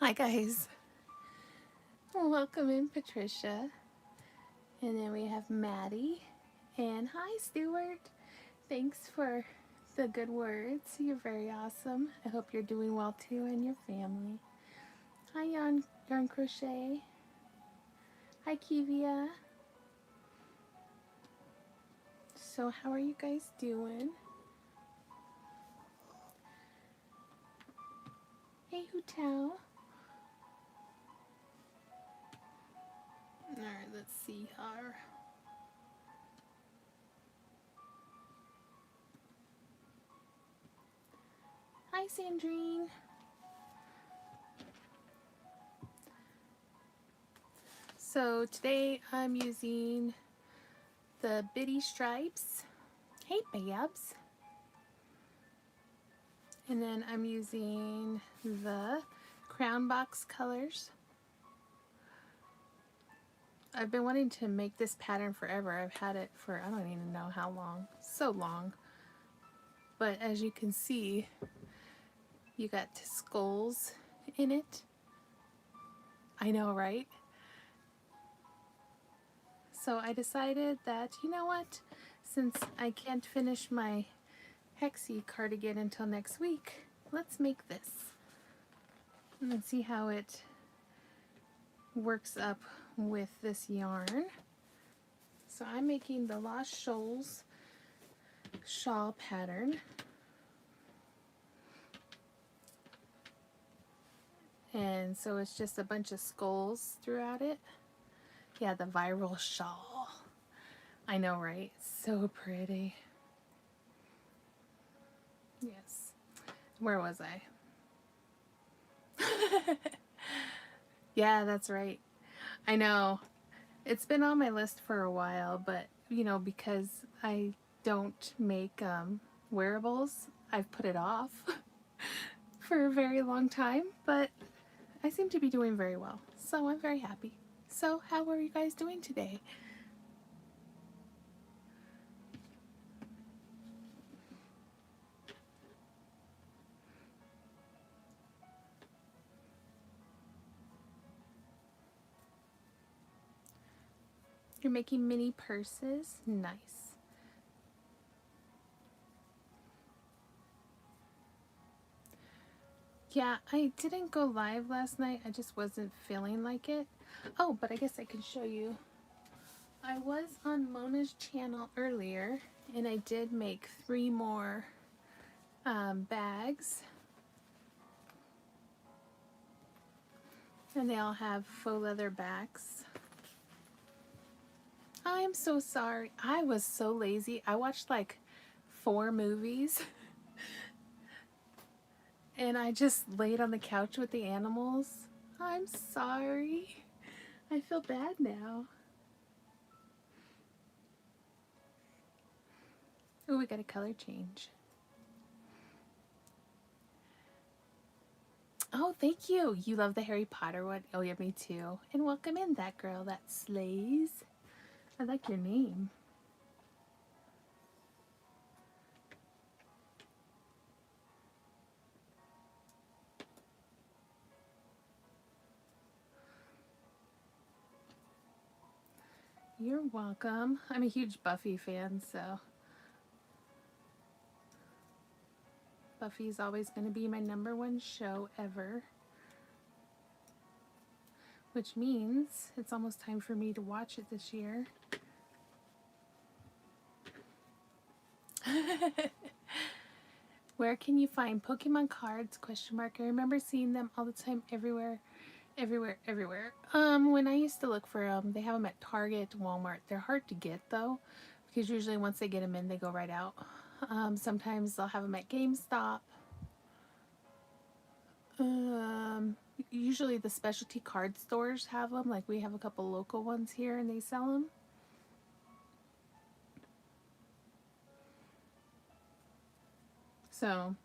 Hi guys, welcome in Patricia, and then we have Maddie, and hi Stuart. Thanks for the good words. You're very awesome. I hope you're doing well too and your family. Hi Yarn Crochet. Hi Kivia. So how are you guys doing? Hey Hutao. Alright, let's see her. Hi Sandrine. So today I'm using the Bitty Stripes. Hey babs. And then I'm using the Crown Box colors. I've been wanting to make this pattern forever. I've had it for I don't even know how long. So long. But as you can see, you got skulls in it. I know, right? So I decided that, you know what? Since I can't finish my Hexie cardigan until next week, let's make this. And let's see how it works up with this yarn. So I'm making the Lost Shoals shawl pattern. And so it's just a bunch of skulls throughout it. Yeah, the viral shawl. I know, right? So pretty. Yes. Where was I? Yeah, that's right. I know. It's been on my list for a while, but you know, because I don't make wearables, I've put it off for a very long time, but I seem to be doing very well, so I'm very happy. So how are you guys doing today? You're making mini purses? Nice. Yeah, I didn't go live last night. I just wasn't feeling like it. Oh, but I guess I can show you. I was on Mona's channel earlier, and I did make 3 more bags. And they all have faux leather backs. I'm so sorry. I was so lazy. I watched like 4 movies. And I just laid on the couch with the animals. I'm sorry. I feel bad now. Oh, we got a color change. Oh, thank you. You love the Harry Potter one? Oh, yeah, me too. And welcome in, that girl that slays. I like your name. You're welcome. I'm a huge Buffy fan, so Buffy's always going to be my #1 show ever. Which means it's almost time for me to watch it this year. Where can you find Pokemon cards? Question mark. I remember seeing them all the time everywhere. Everywhere. When I used to look for them, they have them at Target, Walmart. They're hard to get though, because usually once they get them in, they go right out. Sometimes they'll have them at GameStop. Usually the specialty card stores have them. Like we have a couple local ones here, and they sell them. So,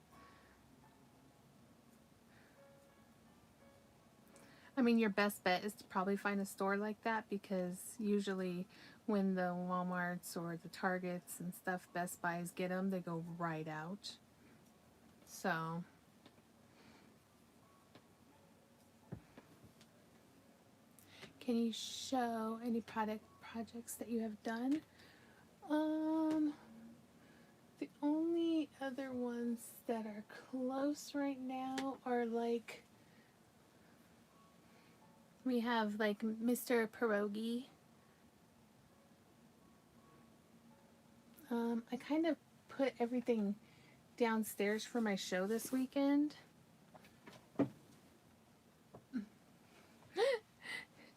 I mean, your best bet is to probably find a store like that, because usually when the Walmarts or the Targets and stuff, Best Buys get them, they go right out. So, Can you show any projects that you have done? The only other ones that are close right now are like, we have like Mr. Pierogi. I kind of put everything downstairs for my show this weekend.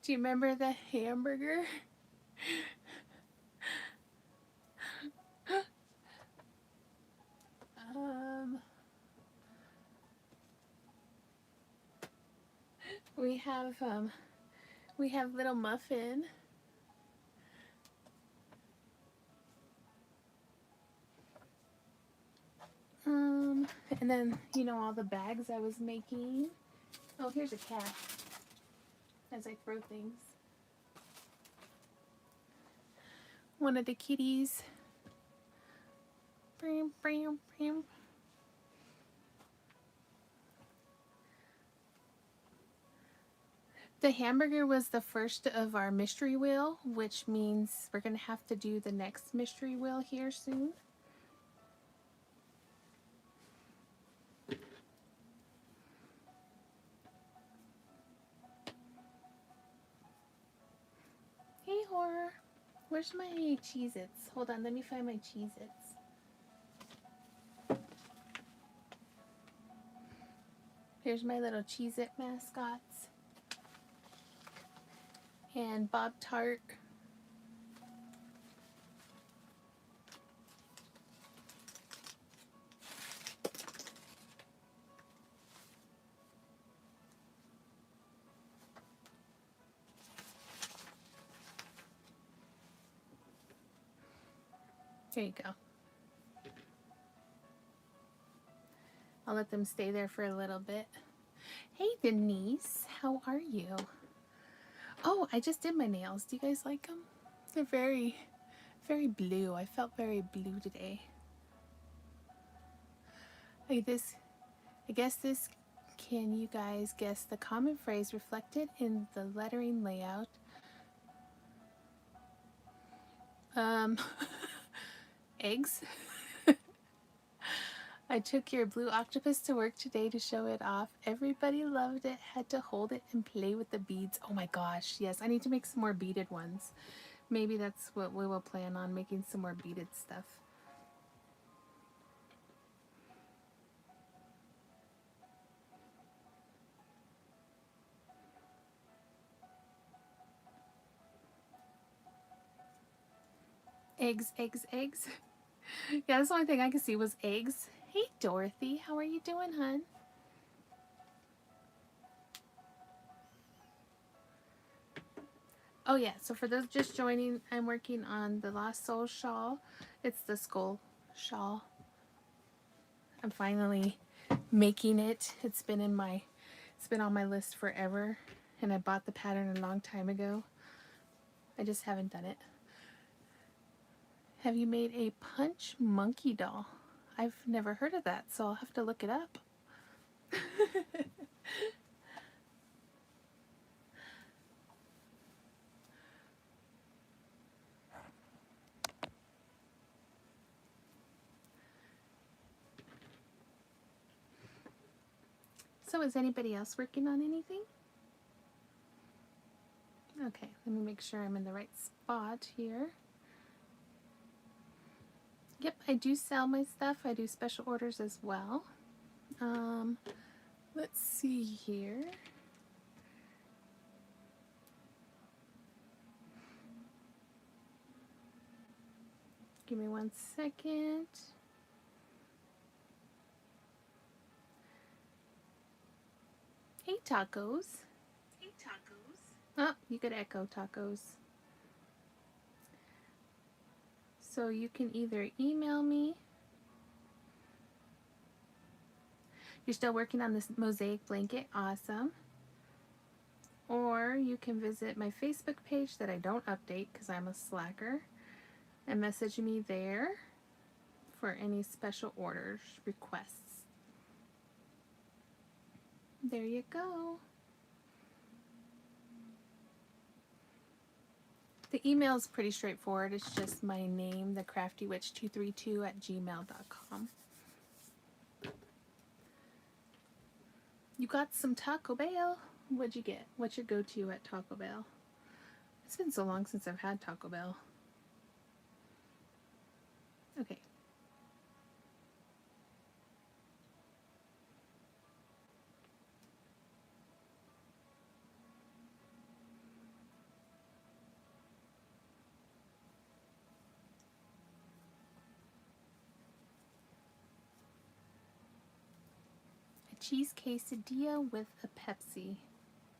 Do you remember the hamburger? We have little muffin. And then, you know, all the bags I was making. Oh, here's a cat as I throw things. One of the kitties. Bram, bram, bram. The hamburger was the first of our mystery wheel, which means we're going to have to do the next mystery wheel here soon. Hey, Horror. Where's my Cheez-Its? Hold on, let me find my Cheez-Its. Here's my little Cheez-It mascots. And Bob Tart. There you go. I'll let them stay there for a little bit. Hey Denise, how are you? Oh, I just did my nails. Do you guys like them? They're very, very blue. I felt very blue today. Like this, I guess this, can you guys guess the common phrase reflected in the lettering layout? Eggs. I took your blue octopus to work today to show it off. Everybody loved it, had to hold it and play with the beads. Oh my gosh, yes, I need to make some more beaded ones. Maybe that's what we will plan on, making some more beaded stuff. Eggs, eggs, eggs. Yeah, that's the only thing I could see was eggs. Hey Dorothy, how are you doing, hun? Oh yeah, so for those just joining, I'm working on the Lost Soul shawl. It's the skull shawl. I'm finally making it. It's been on my list forever, and I bought the pattern a long time ago. I just haven't done it. Have you made a punch monkey doll? I've never heard of that, so I'll have to look it up. So is anybody else working on anything? Okay, let me make sure I'm in the right spot here. Yep, I do sell my stuff. I do special orders as well. Let's see here. Give me 1 second. Hey, tacos. Hey, tacos. Oh, you could echo tacos. So you can either email me. You're still working on this mosaic blanket. Awesome. Or you can visit my Facebook page that I don't update because I'm a slacker, and message me there for any special orders, requests. There you go. The email is pretty straightforward. It's just my name, thecraftywitch232@gmail.com. You got some Taco Bell? What'd you get? What's your go-to at Taco Bell? It's been so long since I've had Taco Bell. Okay. A cheese quesadilla with a Pepsi.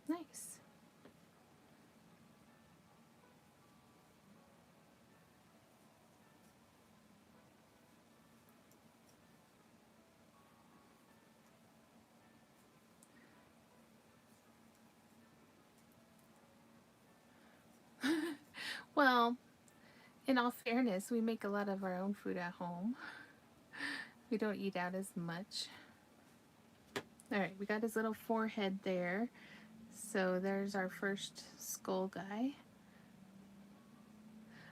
Nice. Well, in all fairness, we make a lot of our own food at home. We don't eat out as much. Alright, we got his little forehead there. So there's our first skull guy.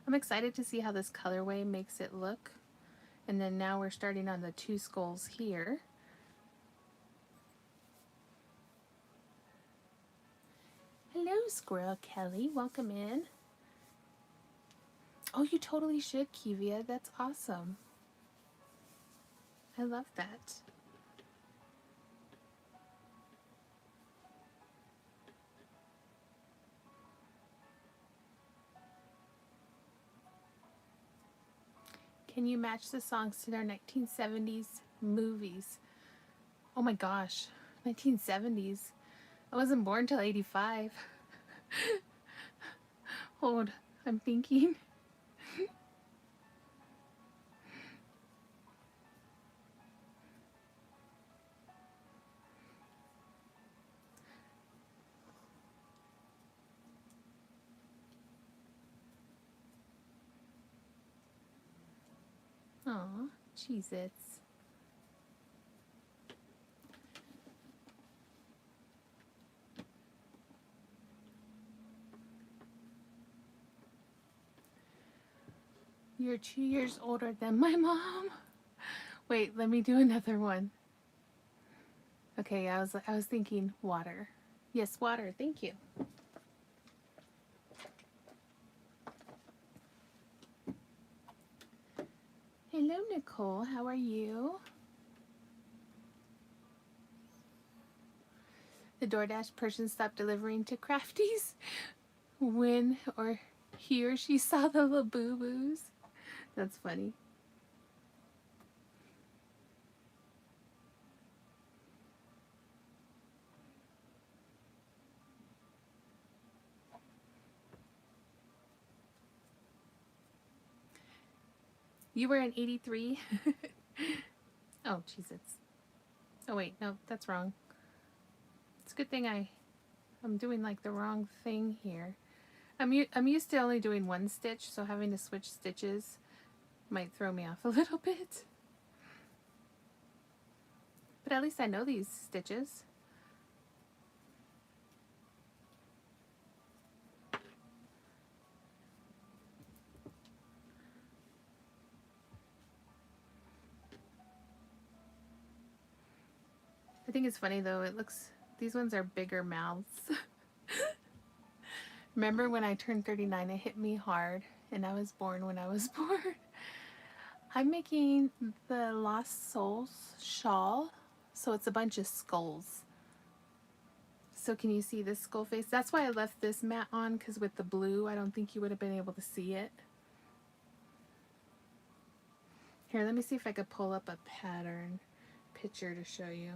I'm excited to see how this colorway makes it look. And then now we're starting on the two skulls here. Hello, Squirrel Kelly. Welcome in. Oh, you totally should, Kivia. That's awesome. I love that. Can you match the songs to their 1970s movies? Oh my gosh, 1970s. I wasn't born till 85. Hold, I'm thinking. Aw, Cheez-Its. You're 2 years older than my mom. Wait, let me do another one. Okay, I was thinking water. Yes, water. Thank you. Hello, Nicole. How are you? The DoorDash person stopped delivering to Crafties when or he or she saw the Labubu's. That's funny. You were in 83? Oh, Cheez-Its. Oh wait, no, that's wrong. It's a good thing I'm doing like the wrong thing here. I'm used to only doing one stitch, so having to switch stitches might throw me off a little bit. But at least I know these stitches. I think it's funny though, these ones are bigger mouths. Remember when I turned 39, it hit me hard, and I was born when I was born. I'm making the Lost Souls shawl, so it's a bunch of skulls. So can you see this skull face? That's why I left this mat on, because with the blue, I don't think you would have been able to see it. Here, let me see if I could pull up a pattern picture to show you.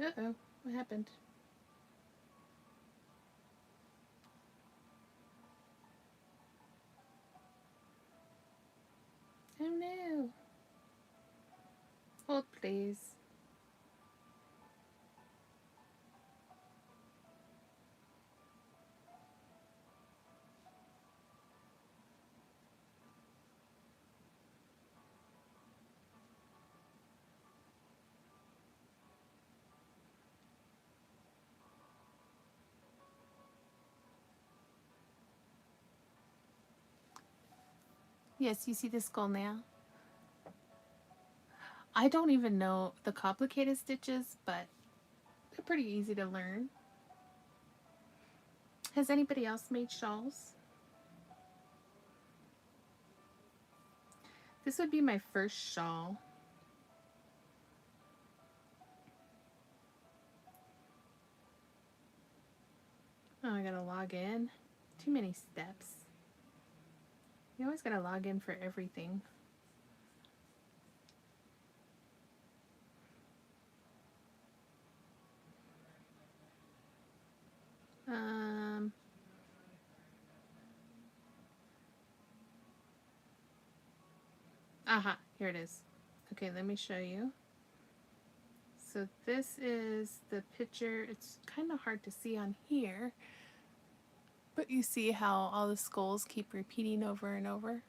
Uh-oh, what happened? Oh no. Hold please. Yes, you see the skull now? I don't even know the complicated stitches, but they're pretty easy to learn. Has anybody else made shawls? This would be my first shawl. Oh, I gotta log in. Too many steps. You always gotta log in for everything. Aha, here it is. Okay, let me show you. So this is the picture. It's kind of hard to see on here, but you see how all the skulls keep repeating over and over.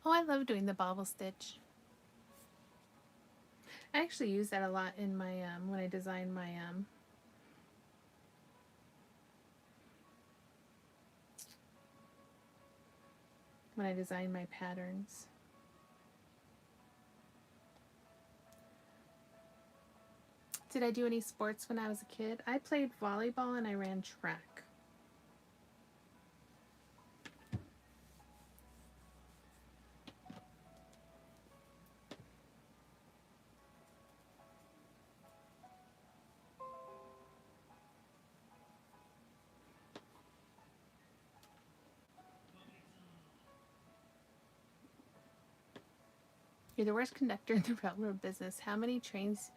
Oh, I love doing the bobble stitch. I actually use that a lot in my when I design my patterns. Did I do any sports when I was a kid? I played volleyball and I ran track. You're the worst conductor in the railroad business. How many trains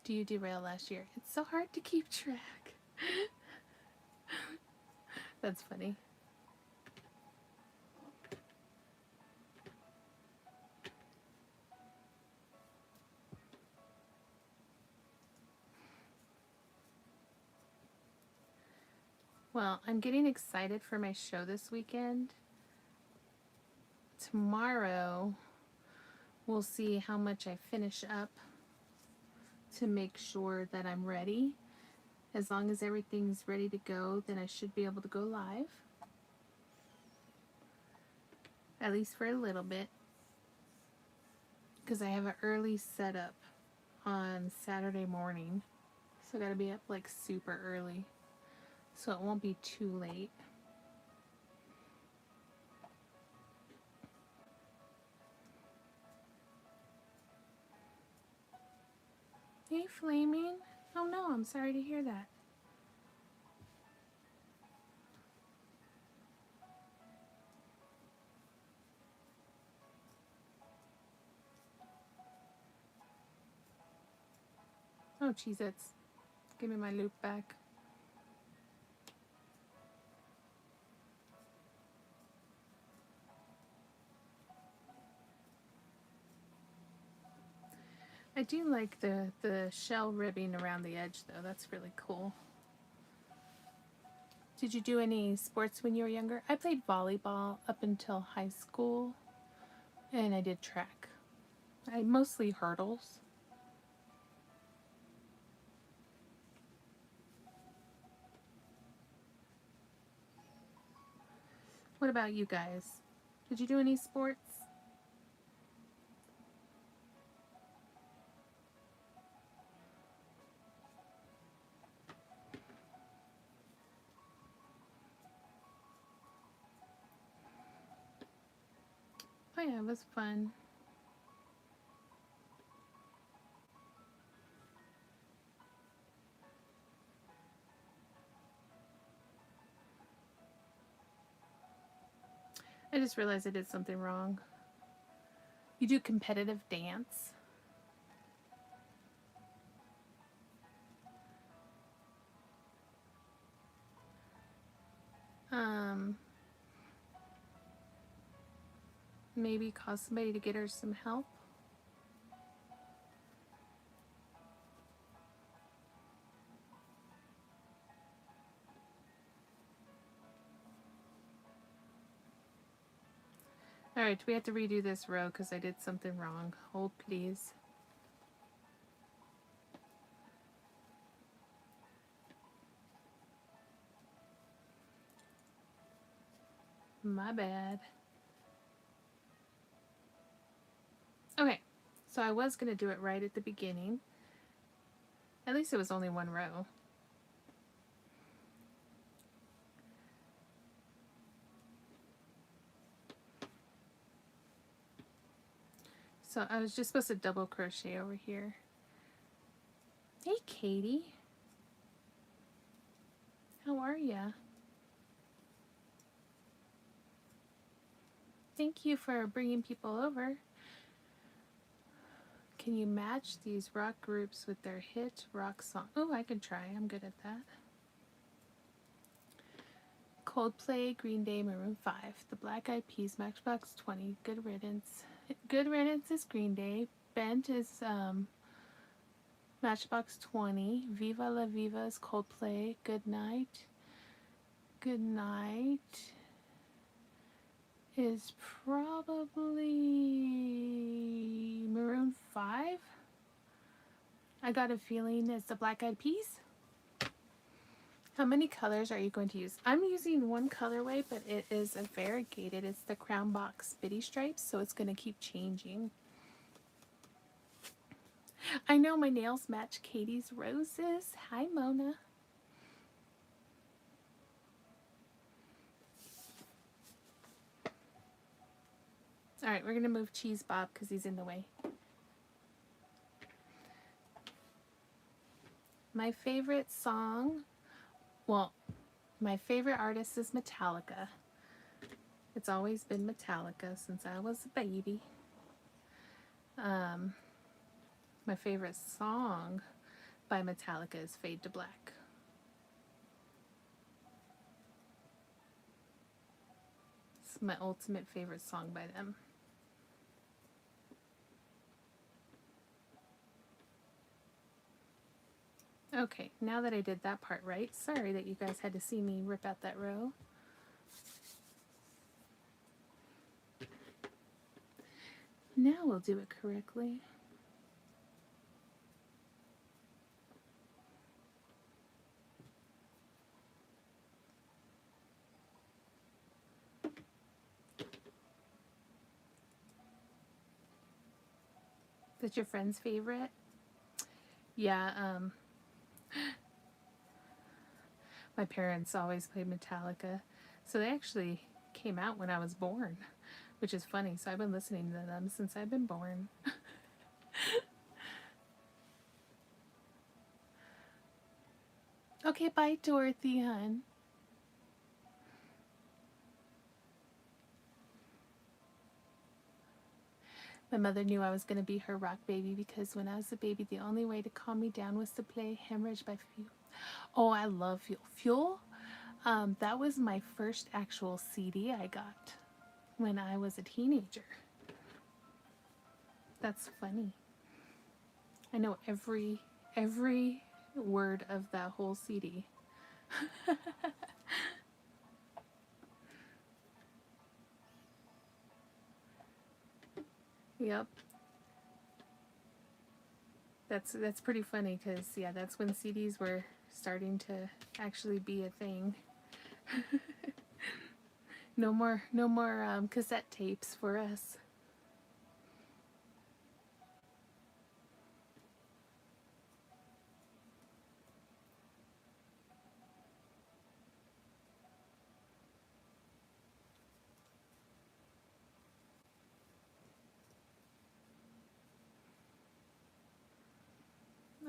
do you derail last year? It's so hard to keep track. That's funny. Well, I'm getting excited for my show this weekend. Tomorrow, we'll see how much I finish up to make sure that I'm ready. As long as everything's ready to go, then I should be able to go live. At least for a little bit. Because I have an early setup on Saturday morning. So I gotta be up like super early. So it won't be too late. Hey, Flaming. Oh no, I'm sorry to hear that. Oh, Cheez-Its. Give me my loop back. I do like the shell ribbing around the edge though. That's really cool. Did you do any sports when you were younger? I played volleyball up until high school, and I did track. I mostly hurdles. What about you guys? Did you do any sports? Oh yeah, it was fun. I just realized I did something wrong. You do competitive dance? Maybe cause somebody to get her some help? Alright, we have to redo this row because I did something wrong. Hold please. My bad. Okay, so I was going to do it right at the beginning. At least it was only one row. So I was just supposed to double crochet over here. Hey, Katie. How are ya? Thank you for bringing people over. Can you match these rock groups with their hit rock song? Oh, I can try. I'm good at that. Coldplay, Green Day, Maroon 5, The Black Eyed Peas, Matchbox 20, Good Riddance. Good Riddance is Green Day. Bent is Matchbox 20. Viva La Viva is Coldplay. Good Night. Good Night is probably Maroon 5. I Got a Feeling is The Black Eyed Peas. How many colors are you going to use? I'm using one colorway, but it is a variegated. It's the Crown Box Bitty Stripes, so it's going to keep changing. I know my nails match Katie's roses. Hi, Mona. All right, we're going to move Cheese Bob because he's in the way. My favorite song, well, my favorite artist is Metallica. It's always been Metallica since I was a baby. My favorite song by Metallica is Fade to Black. It's my ultimate favorite song by them. Okay, now that I did that part right, sorry that you guys had to see me rip out that row. Now we'll do it correctly. That's your friend's favorite? Yeah, my parents always played Metallica. So they actually came out when I was born, which is funny. So I've been listening to them since I've been born. Okay, bye, Dorothy, hun. My mother knew I was going to be her rock baby because when I was a baby, the only way to calm me down was to play Hemorrhage by Fuel. Oh, I love Fuel. Fuel? That was my first actual CD I got when I was a teenager. That's funny. I know every word of that whole CD. Yep. That's pretty funny because yeah, that's when CDs were starting to actually be a thing. no more cassette tapes for us.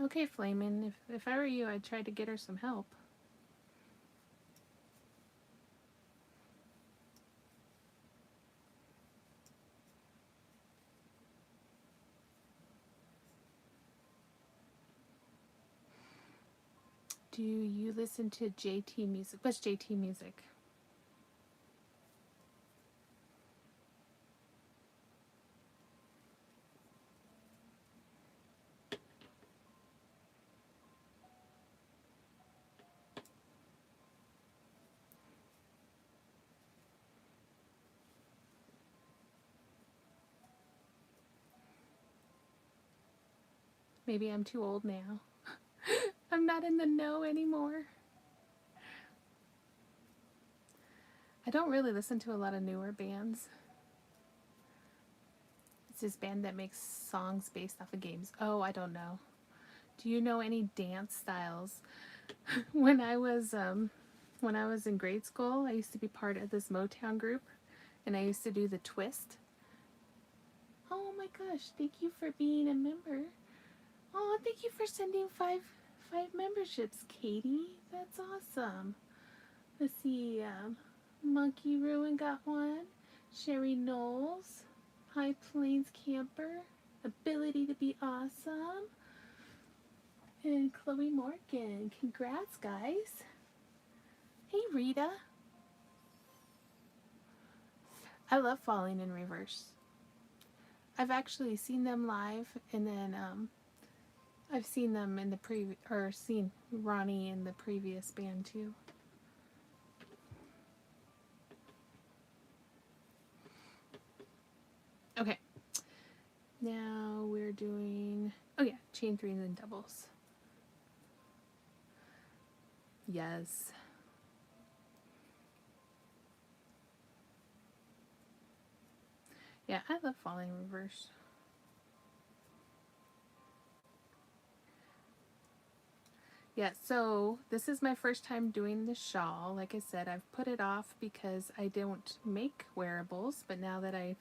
Okay, Flamin', if I were you, I'd try to get her some help. Do you listen to JT music? What's JT music? Maybe I'm too old now. I'm not in the know anymore. I don't really listen to a lot of newer bands. It's this band that makes songs based off of games. Oh, I don't know. Do you know any dance styles? when I was in grade school, I used to be part of this Motown group, and I used to do the twist. Oh my gosh! Thank you for being a member. Oh, thank you for sending five memberships, Katie. That's awesome. Let's see. Monkey Ruin got one. Sherry Knowles, High Plains Camper, Ability to be Awesome, and Chloe Morgan. Congrats, guys. Hey, Rita. I love Falling in Reverse. I've actually seen them live, and then I've seen them in the seen Ronnie in the previous band too. Okay. Now we're doing, oh yeah, chain 3 and then doubles. Yes. Yeah, I love Falling in Reverse. Yeah, so this is my first time doing the shawl. Like I said, I've put it off because I don't make wearables, but now that I've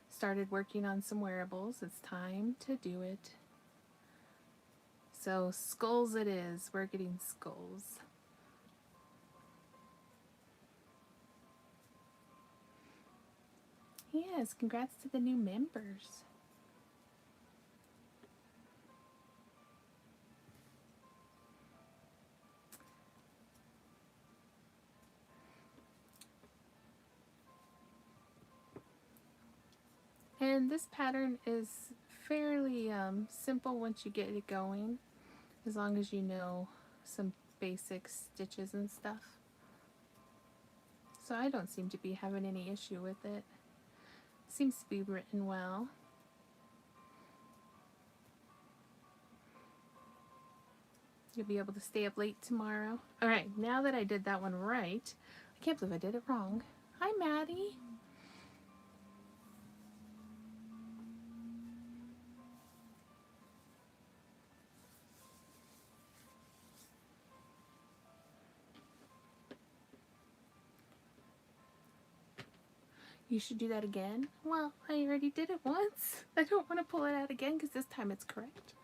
started working on some wearables, it's time to do it. So skulls it is. We're getting skulls. Yes, congrats to the new members. And this pattern is fairly simple once you get it going, as long as you know some basic stitches and stuff. So I don't seem to be having any issue with it. Seems to be written well. You'll be able to stay up late tomorrow. Alright, now that I did that one right, I can't believe I did it wrong. Hi, Maddie. You should do that again. Well, I already did it once. I don't want to pull it out again because this time it's correct.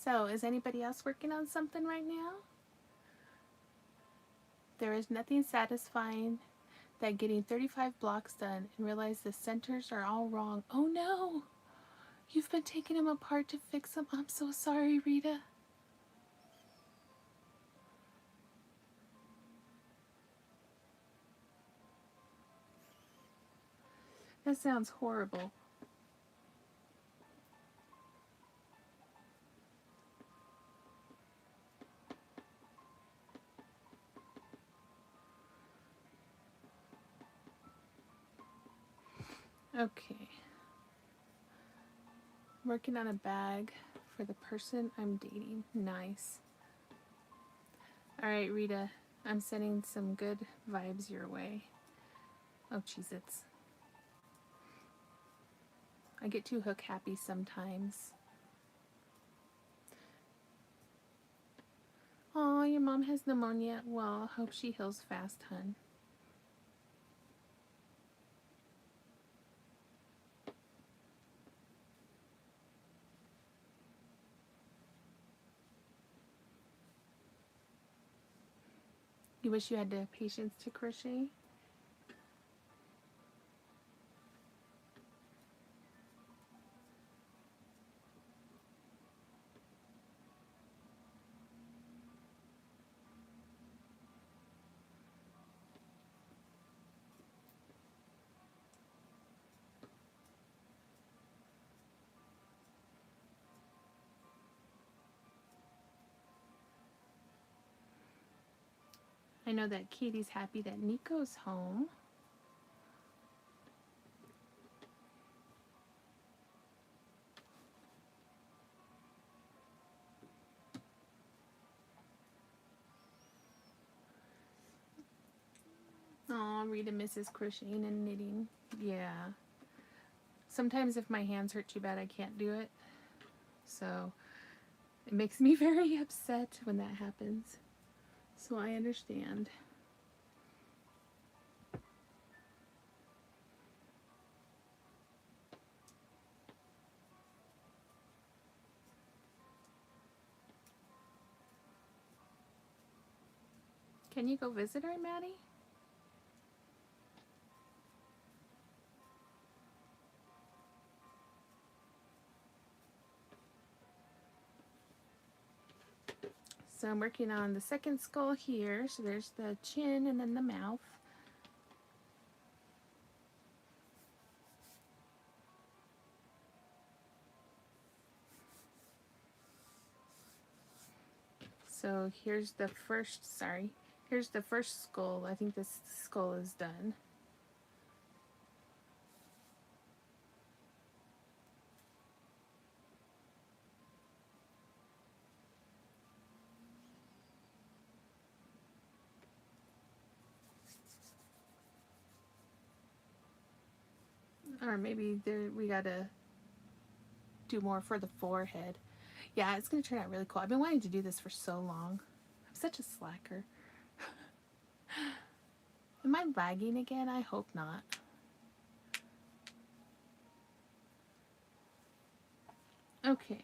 So, is anybody else working on something right now? There is nothing satisfying than getting 35 blocks done and realize the centers are all wrong. Oh no! You've been taking them apart to fix them. I'm so sorry, Rita. That sounds horrible. Okay. Working on a bag for the person I'm dating. Nice. Alright, Rita. I'm sending some good vibes your way. Oh, Cheez-Its. I get too hook happy sometimes. Aw, your mom has pneumonia. Well, I hope she heals fast, hun. You wish you had the patience to crochet? I know that Katie's happy that Nico's home. Rita misses crocheting and knitting. Yeah. Sometimes if my hands hurt too bad, I can't do it. So it makes me very upset when that happens. So I understand. Can you go visit her, Maddie? So I'm working on the second skull here. So there's the chin and then the mouth. So here's the first, here's the first skull. I think this skull is done. Or maybe there we gotta do more for the forehead. Yeah, it's gonna turn out really cool. I've been wanting to do this for so long. I'm such a slacker. Am I lagging again? I hope not. Okay.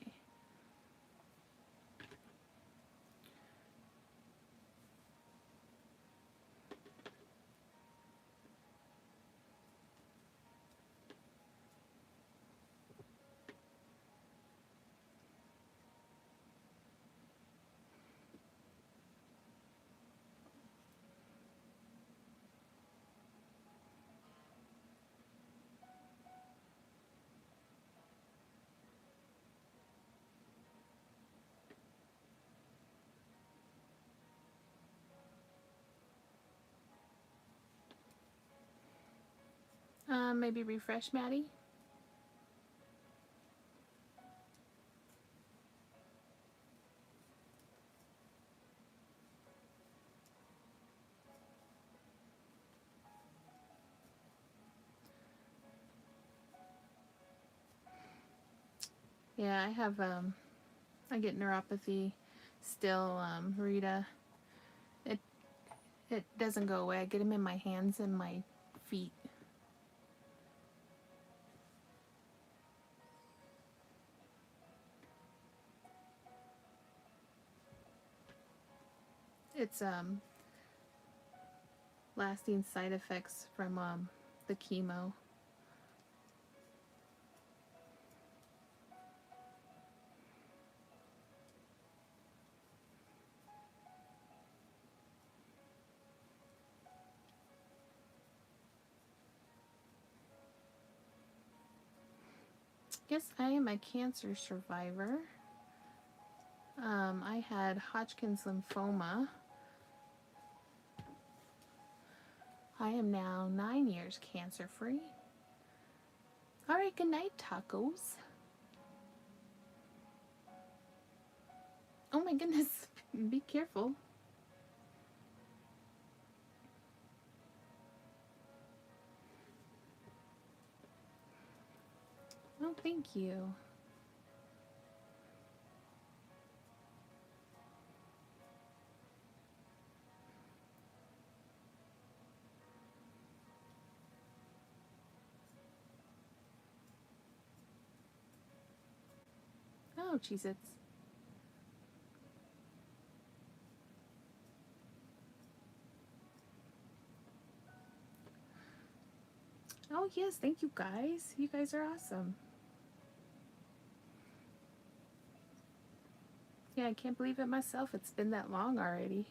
Maybe refresh, Maddie. Yeah, I have I get neuropathy still, Rita. It doesn't go away. I get them in my hands and my feet. It's lasting side effects from the chemo. Yes, I am a cancer survivor. I had Hodgkin's lymphoma. I am now 9 years cancer free. All right, good night, tacos. Oh my goodness, be careful. Oh, thank you. Oh, Cheez-Its. Oh, yes, thank you guys. You guys are awesome. Yeah, I can't believe it myself. It's been that long already.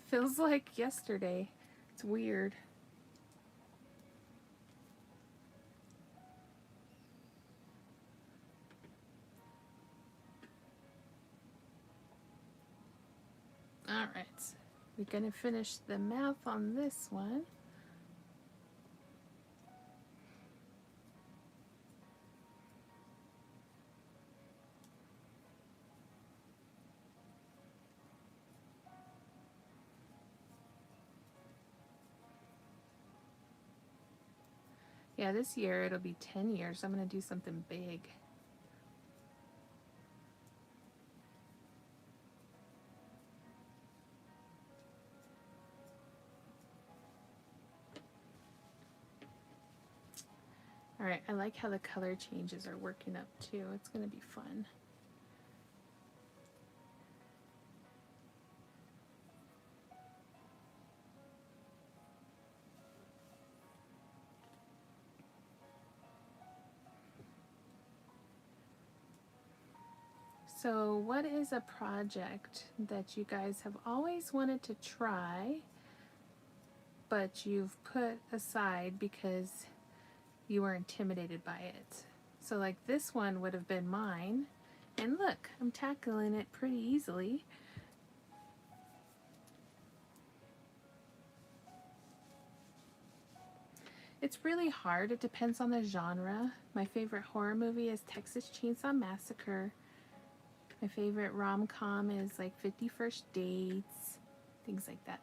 Feels like yesterday. It's weird. All right, we're gonna finish the mouth on this one. Yeah, this year it'll be 10 years. I'm going to do something big. Alright, I like how the color changes are working up too. It's going to be fun. So what is a project that you guys have always wanted to try, but you've put aside because you were intimidated by it? So like this one would have been mine, and look, I'm tackling it pretty easily. It's really hard. It depends on the genre. My favorite horror movie is Texas Chainsaw Massacre. My favorite rom-com is like 50 First Dates, things like that.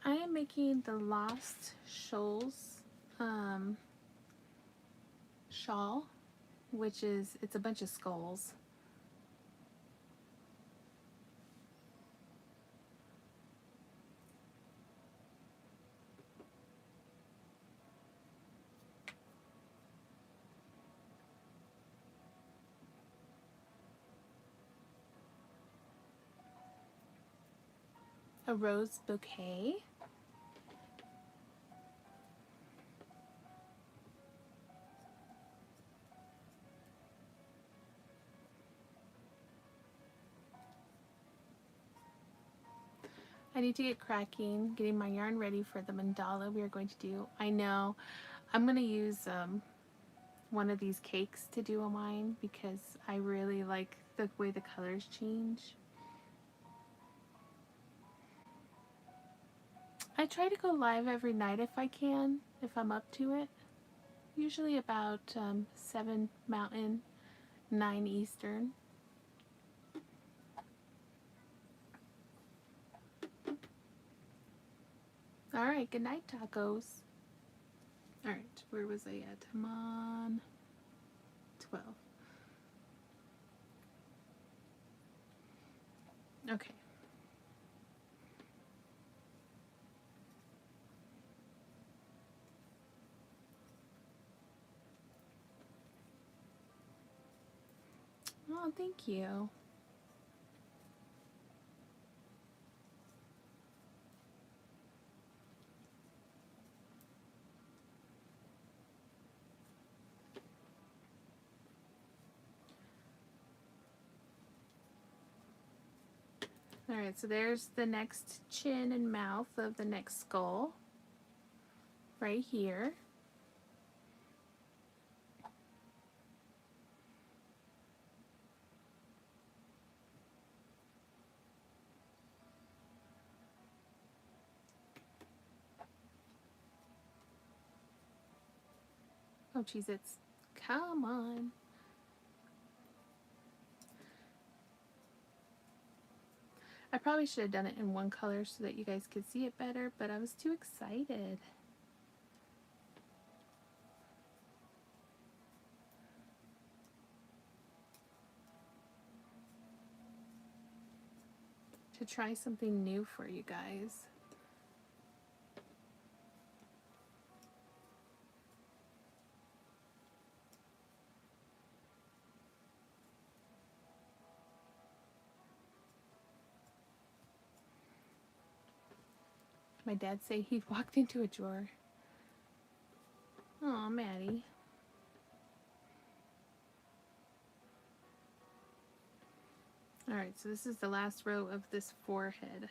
I am making the Lost Shoals shawl, which is, it's a bunch of skulls. A rose bouquet. I need to get cracking, getting my yarn ready for the mandala we are going to do. I know I'm going to use one of these cakes to do on mine because I really like the way the colors change. I try to go live every night if I can, if I'm up to it. Usually about 7 Mountain, 9 Eastern. Alright, good night, tacos. Alright, where was I at? I'm on 12. Okay. Oh, thank you. Alright, so there's the next chin and mouth of the next skull. Right here. Oh, Cheez-Its. Come on. I probably should have done it in one color so that you guys could see it better, but I was too excited. To try something new for you guys. My dad say he walked into a drawer. Aw, Maddie. Alright, so this is the last row of this forehead.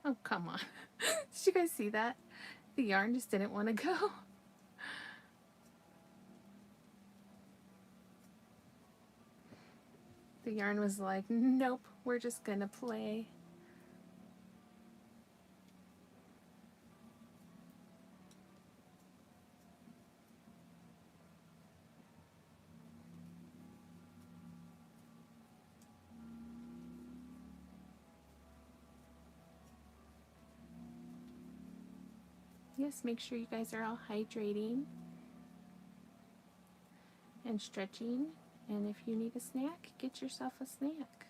Oh, come on. Did you guys see that? The yarn just didn't want to go. The yarn was like, nope, we're just gonna play. Yes, make sure you guys are all hydrating and stretching. And if you need a snack, get yourself a snack.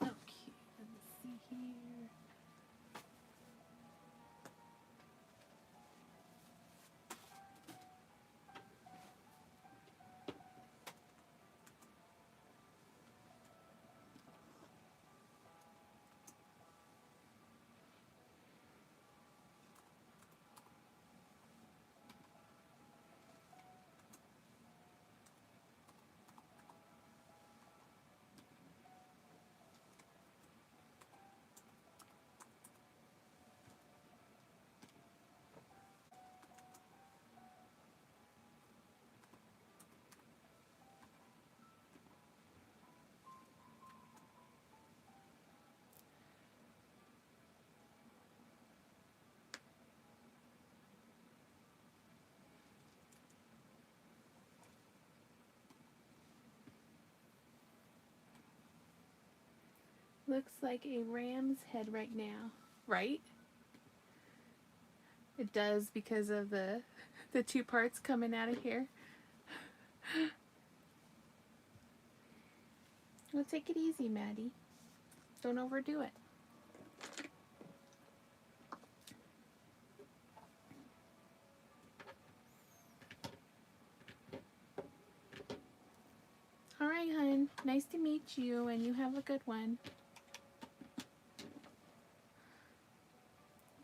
Okay, let's see here. Looks like a ram's head right now, right? It does because of the two parts coming out of here. Well, take it easy, Maddie. Don't overdo it. All right, hun. Nice to meet you, and you have a good one.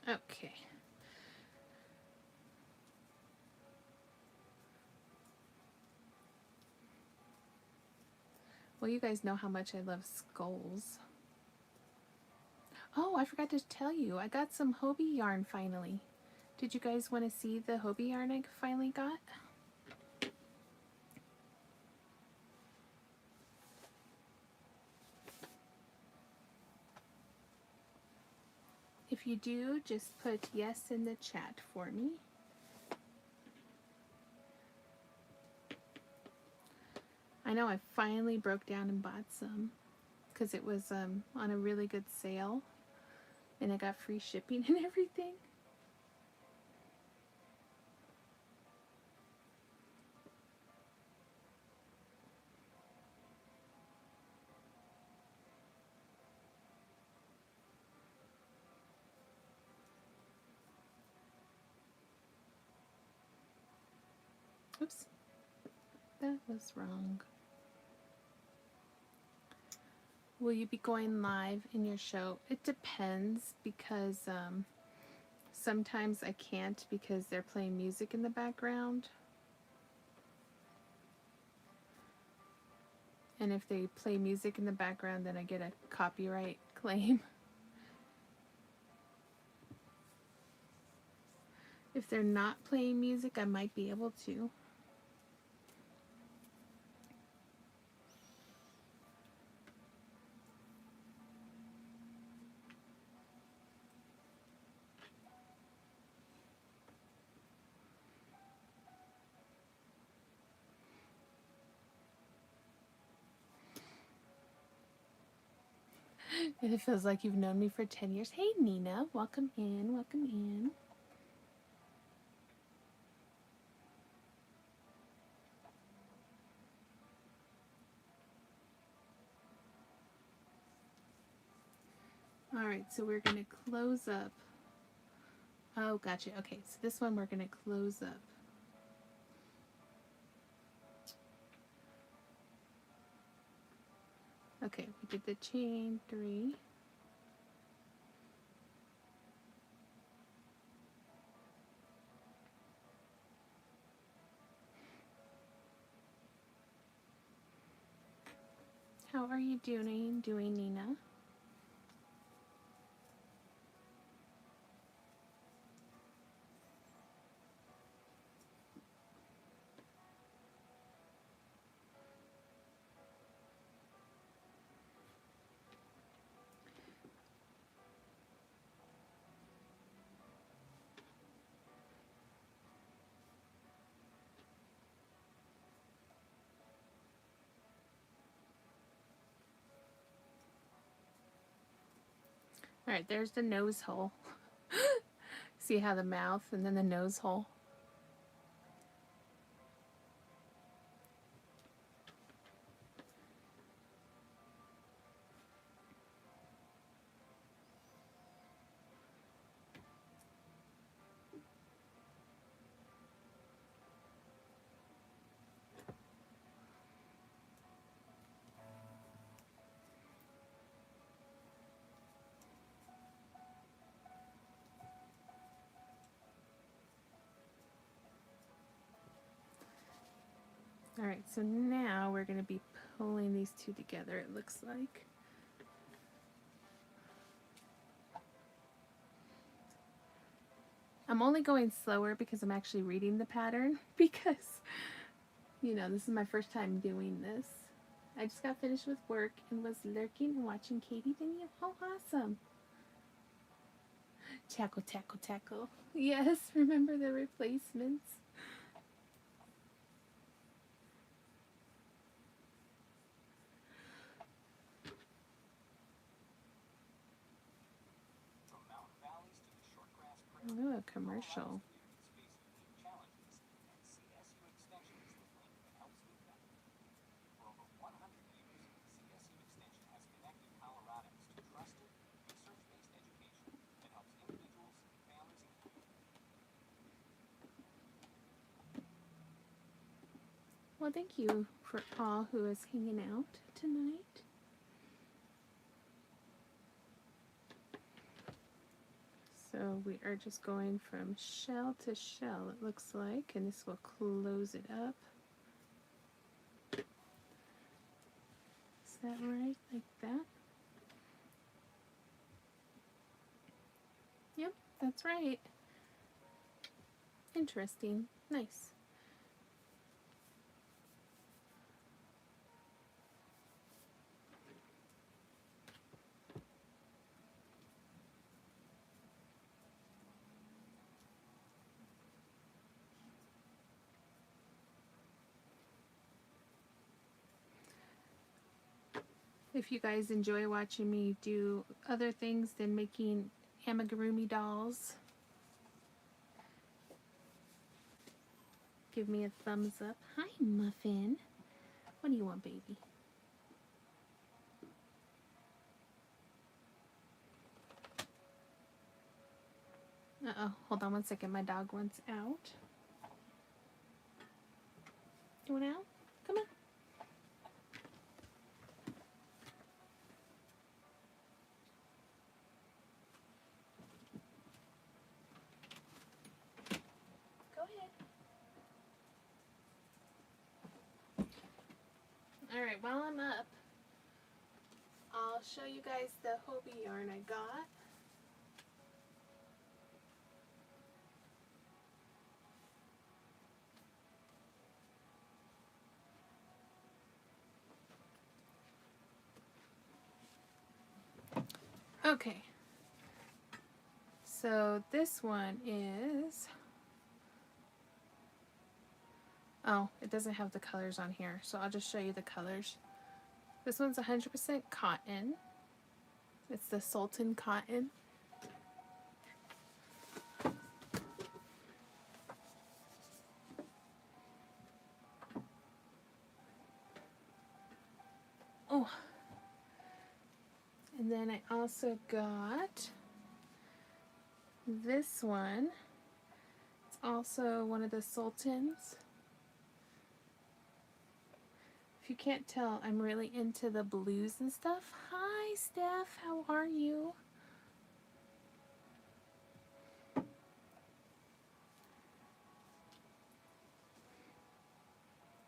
Okay. Well, you guys know how much I love skulls. Oh, I forgot to tell you. I got some Hobie yarn finally. Did you guys want to see the Hobie yarn I finally got? If you do, just put yes in the chat for me. I know I finally broke down and bought some because it was on a really good sale and I got free shipping and everything. Oops, that was wrong. Will you be going live in your show? It depends because sometimes I can't because they're playing music in the background. And if they play music in the background, then I get a copyright claim. If they're not playing music, I might be able to. It feels like you've known me for 10 years. Hey, Nina, welcome in, welcome in. Alright, so we're going to close up. Oh, gotcha. Okay, so this one we're going to close up. Okay, we did the chain 3. How are you doing, Nina? Alright, there's the nose hole. See how the mouth and then the nose hole? Alright, so now we're going to be pulling these two together, it looks like. I'm only going slower because I'm actually reading the pattern because, you know, this is my first time doing this. I just got finished with work and was lurking and watching Katie Danielle. Oh, awesome. Tackle, tackle, tackle. Yes, remember the replacements? Oh, a commercial. Well, thank you for all who is hanging out tonight. So we are just going from shell to shell, it looks like, and this will close it up. Is that right? Like that? Yep, that's right. Interesting. Nice. If you guys enjoy watching me do other things than making amigurumi dolls, give me a thumbs up. Hi, Muffin. What do you want, baby? Uh-oh, hold on one second. My dog wants out. You want out? Come on. Go ahead. Alright, while I'm up, I'll show you guys the Hobie yarn I got. Okay, so this one is, oh, it doesn't have the colors on here, so I'll just show you the colors. This one's 100% cotton. It's the Sultan cotton. Oh, and then then I also got this one. It's also one of the Sultans. If you can't tell, I'm really into the blues and stuff. Hi, Steph. How are you?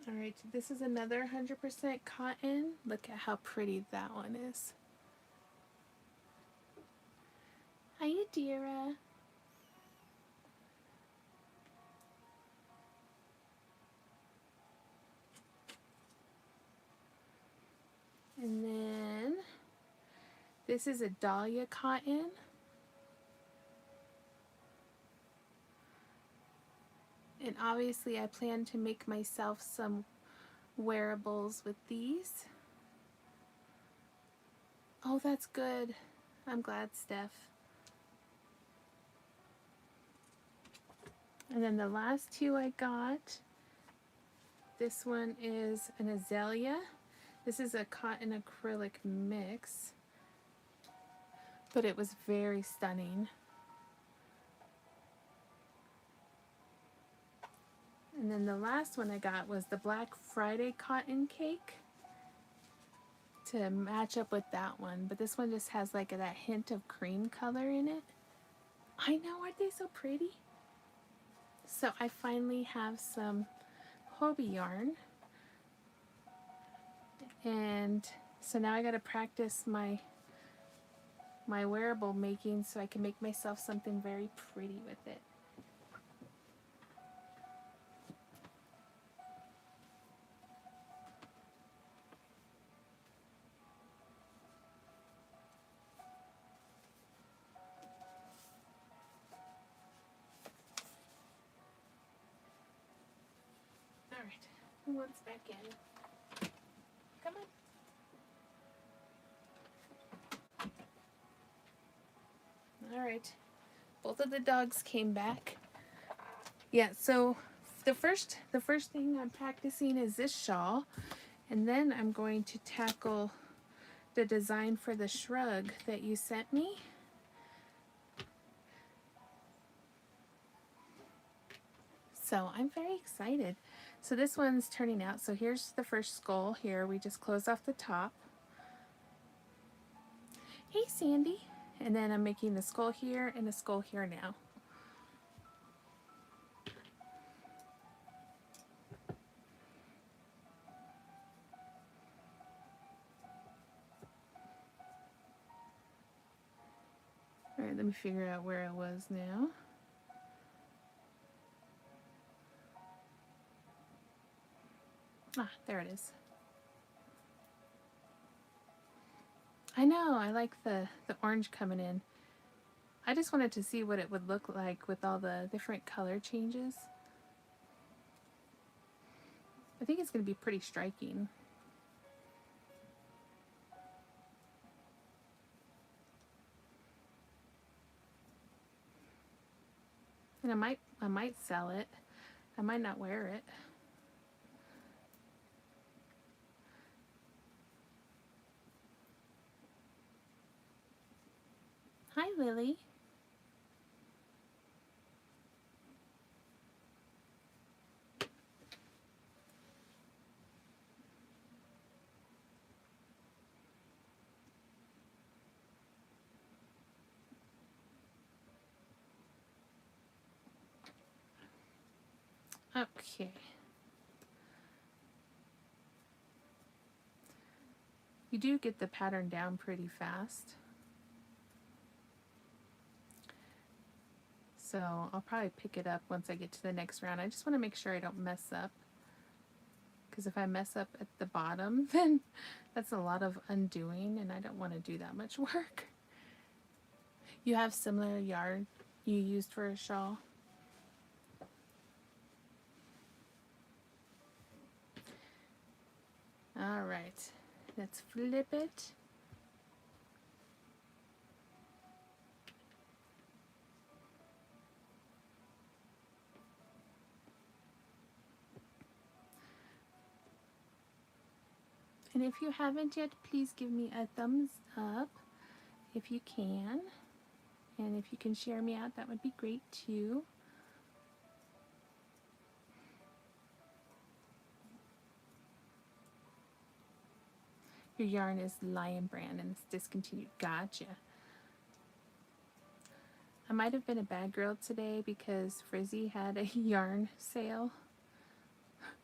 Alright, this is another 100% cotton. Look at how pretty that one is. Hi, Adira. And then this is a Dahlia cotton. And obviously I plan to make myself some wearables with these. Oh, that's good. I'm glad, Steph. And then the last two I got, this one is an azalea. This is a cotton acrylic mix, but it was very stunning. And then the last one I got was the Black Friday cotton cake to match up with that one. But this one just has like that hint of cream color in it. I know, aren't they so pretty? So I finally have some Hobie yarn. And so now I got to practice my wearable making so I can make myself something very pretty with it. Alright, who wants back in? Come on. Alright, both of the dogs came back. Yeah, so the first thing I'm practicing is this shawl, and then I'm going to tackle the design for the shrug that you sent me. So I'm very excited. So this one's turning out. So here's the first skull here. We just close off the top. Hey, Sandy. And then I'm making the skull here and a skull here now. All right, let me figure out where I was now. Ah, there it is. I know, I like the orange coming in. I just wanted to see what it would look like with all the different color changes. I think it's going to be pretty striking. And I might sell it. I might not wear it. Hi, Lily. Okay. You do get the pattern down pretty fast. So I'll probably pick it up once I get to the next round. I just want to make sure I don't mess up. Because if I mess up at the bottom, then that's a lot of undoing, and I don't want to do that much work. You have similar yarn you used for a shawl? All right, let's flip it. And if you haven't yet, please give me a thumbs up. if you can. And if you can share me out, that would be great too. Your yarn is Lion Brand and it's discontinued. Gotcha. I might have been a bad girl today because Frizzy had a yarn sale.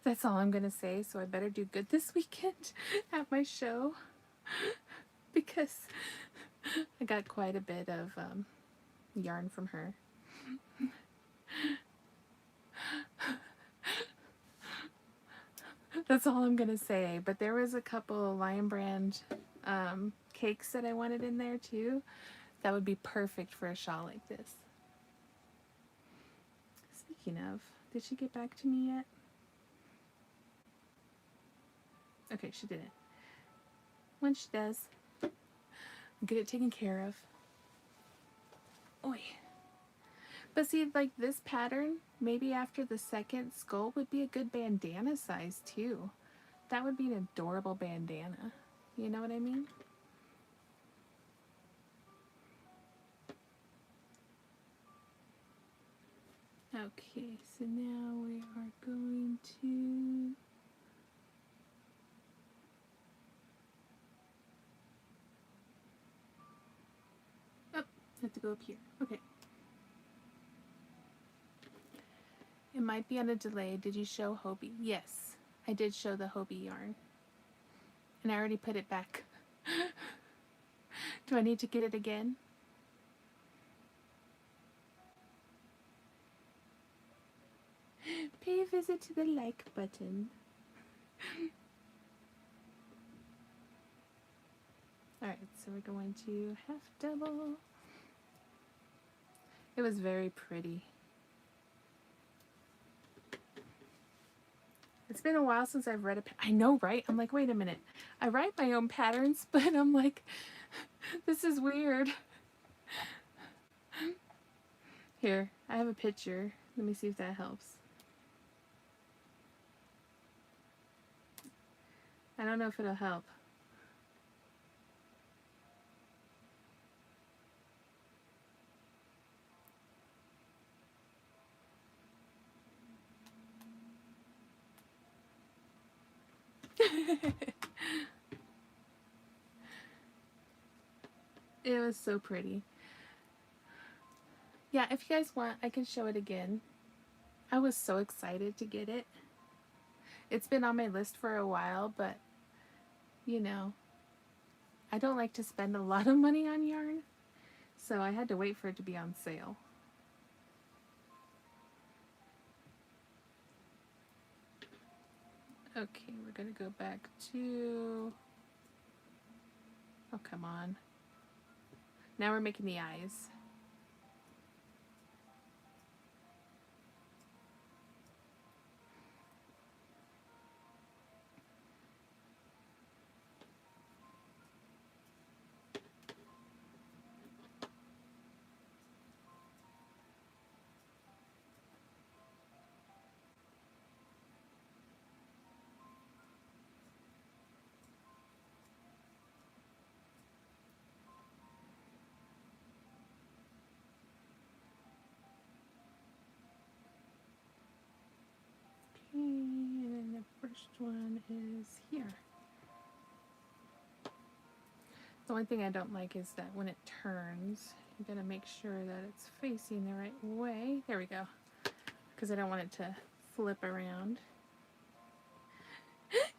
That's all I'm going to say, so I better do good this weekend at my show because I got quite a bit of yarn from her. That's all I'm going to say, but there was a couple Lion Brand cakes that I wanted in there too. That would be perfect for a shawl like this. Speaking of, did she get back to me yet? Okay, she didn't. When she does, I'll get it taken care of. Oi. But see, like this pattern, maybe after the second skull would be a good bandana size too. That would be an adorable bandana. You know what I mean? Okay, so now we are going to have to go up here. Okay. It might be on a delay. Did you show Hobie? Yes, I did show the Hobie yarn. And I already put it back. Do I need to get it again? Pay a visit to the like button. Alright, so we're going to half double. It was very pretty. It's been a while since I've read a I know, right? I'm like, wait a minute. I write my own patterns, but I'm like, this is weird. Here, I have a picture. Let me see if that helps. I don't know if it'll help. It was so pretty. Yeah, if you guys want, I can show it again. I was so excited to get it. It's been on my list for a while, but you know, I don't like to spend a lot of money on yarn, so I had to wait for it to be on sale. Okay, we're gonna go back to, oh come on. Now we're making the eyes. Okay, and then the first one is here. The only thing I don't like is that when it turns, you gotta make sure that it's facing the right way. There we go. Because I don't want it to flip around.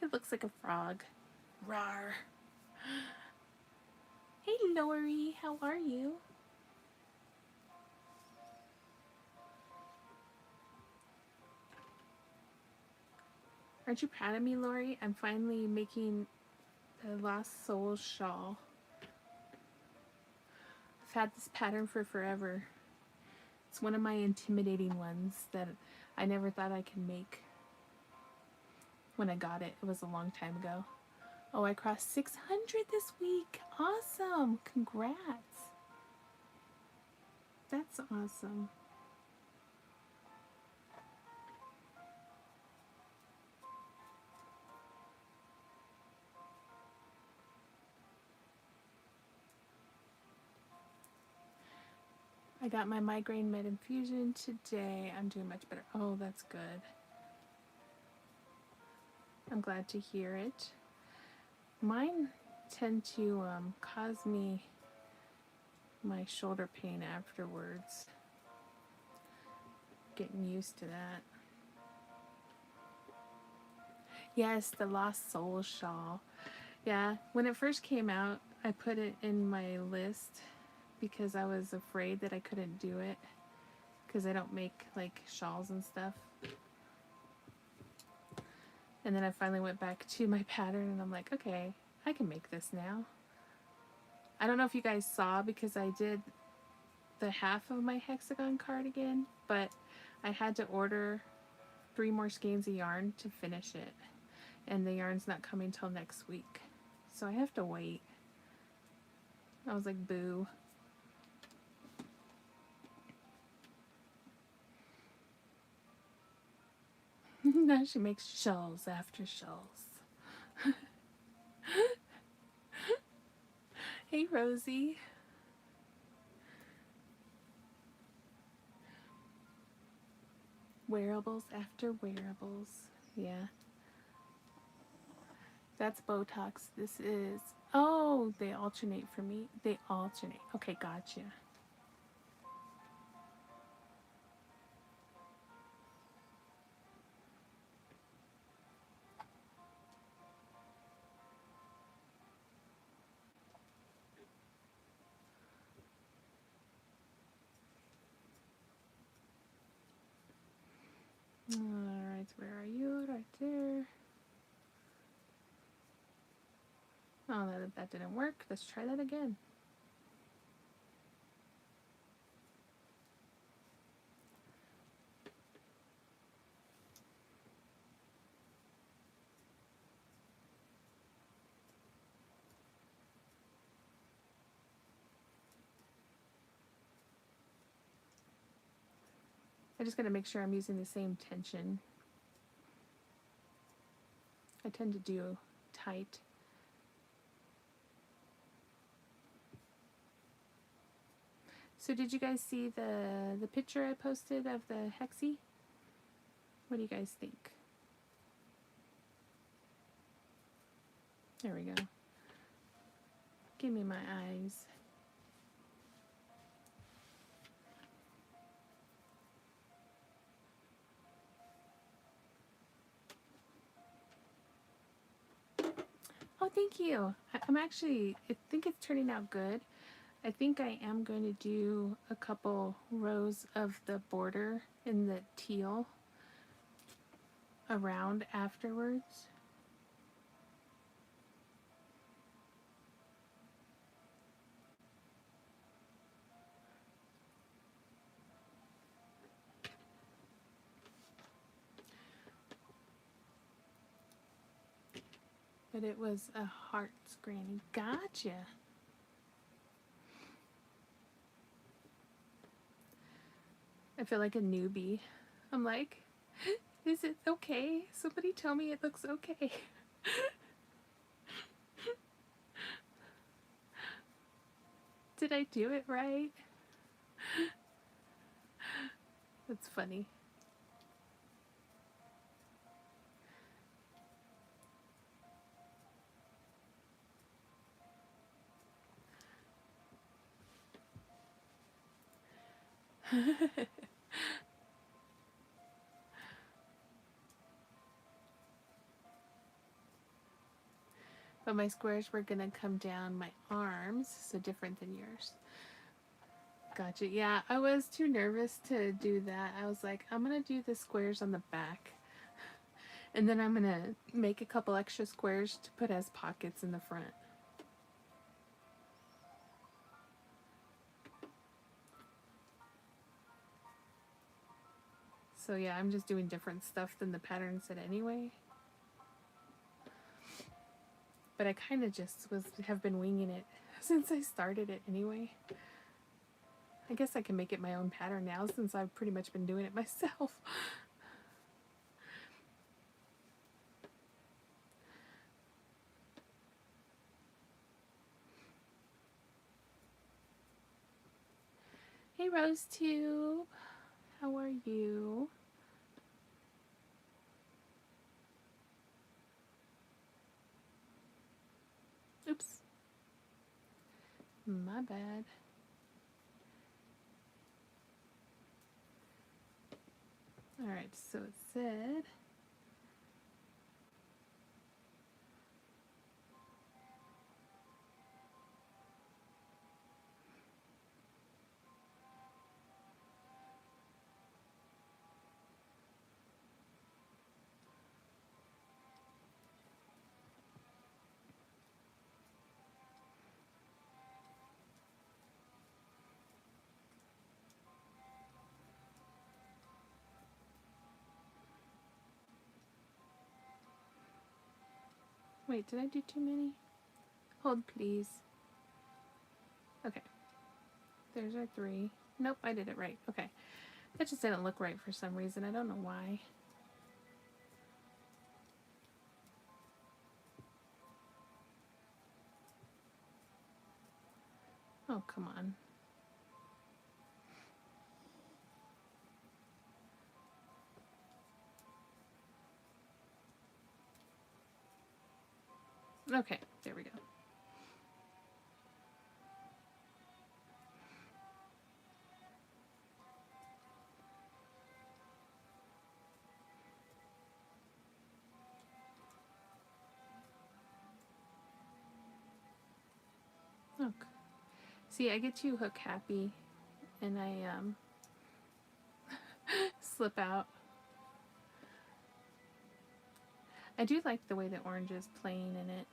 It looks like a frog. Rawr. Hey Lori, how are you? Aren't you proud of me, Lori? I'm finally making the Lost Soul shawl. I've had this pattern for forever. It's one of my intimidating ones that I never thought I could make. When I got it, it was a long time ago. Oh, I crossed 600 this week. Awesome. Congrats. That's awesome. I got my migraine med infusion today. I'm doing much better. Oh, that's good. I'm glad to hear it. Mine tend to cause me my shoulder pain afterwards. Getting used to that. Yes, the Lost Soul shawl. Yeah, when it first came out, I put it in my list because I was afraid that I couldn't do it because I don't make like shawls and stuff. And then I finally went back to my pattern and I'm like, okay, I can make this now. I don't know if you guys saw because I did the half of my hexagon cardigan, but I had to order 3 more skeins of yarn to finish it. And the yarn's not coming till next week. So I have to wait. I was like, boo. Now she makes shawls after shawls. Hey, Rosie. Wearables after wearables. Yeah. That's Botox. This is... Oh, they alternate for me. They alternate. Okay, gotcha. Alright, where are you? Right there. Oh, that didn't work. Let's try that again. I just gotta make sure I'm using the same tension. I tend to do tight. So did you guys see the picture I posted of the hexie? What do you guys think? There we go. Give me my eyes. Oh, thank you. I'm actually, I think it's turning out good. I think I am going to do a couple rows of the border in the teal around afterwards. But it was a heart's granny. Gotcha. I feel like a newbie. I'm like, is it okay? Somebody tell me it looks okay. Did I do it right? That's funny. But my squares were gonna come down my arms, so different than yours. Gotcha. Yeah, I was too nervous to do that. I was like, I'm gonna do the squares on the back. And then I'm gonna make a couple extra squares to put as pockets in the front. So yeah, I'm just doing different stuff than the pattern said anyway. But I kind of just have been winging it since I started it anyway. I guess I can make it my own pattern now since I've pretty much been doing it myself. Hey Rose Tube. How are you? Oops. My bad. Alright, so it said wait, did I do too many? Hold please. Okay. There's our 3. Nope, I did it right. Okay. That just didn't look right for some reason. I don't know why. Oh, come on. Okay, there we go. Okay. See, I get too hook happy and I slip out. I do like the way the orange is playing in it.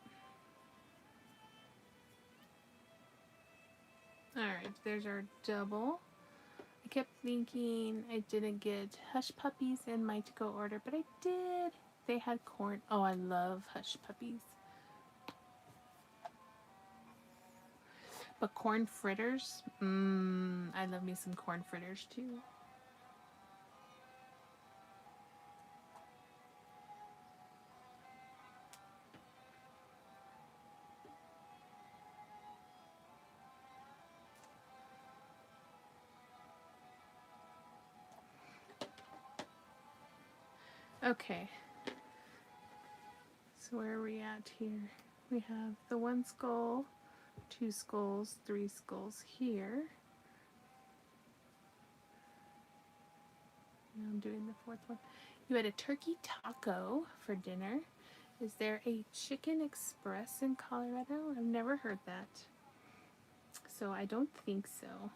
Alright, there's our double. I kept thinking I didn't get Hush Puppies in my to-go order, but I did. They had corn. Oh, I love Hush Puppies. But corn fritters? I love me some corn fritters too. Okay. So where are we at here? We have the 1 skull, 2 skulls, 3 skulls here. Now I'm doing the 4th one. You had a turkey taco for dinner. Is there a Chicken Express in Colorado? I've never heard that. So I don't think so.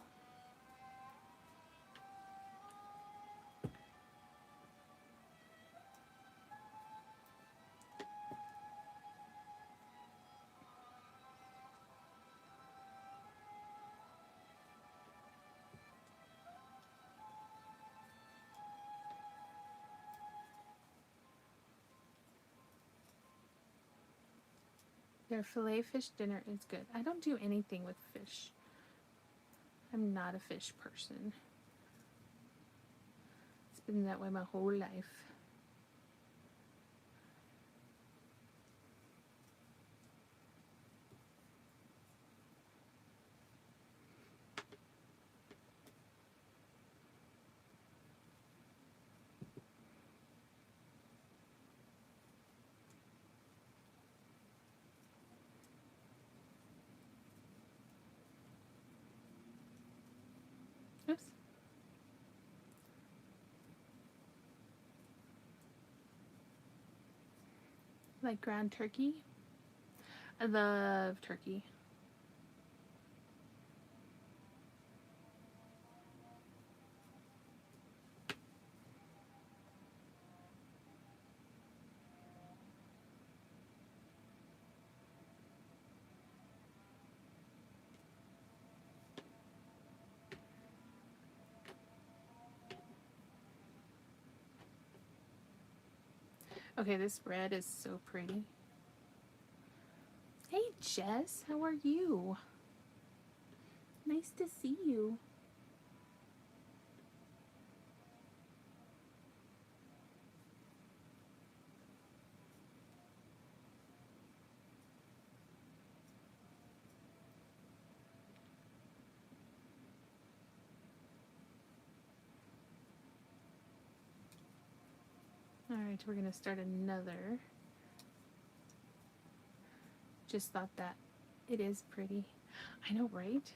Their filet fish dinner is good. I don't do anything with fish. I'm not a fish person. It's been that way my whole life. Oops. Like ground turkey. I love turkey. Okay, this red is so pretty. Hey Jess, how are you? Nice to see you. Alright, we're going to start another. Just thought that it is pretty. I know, right?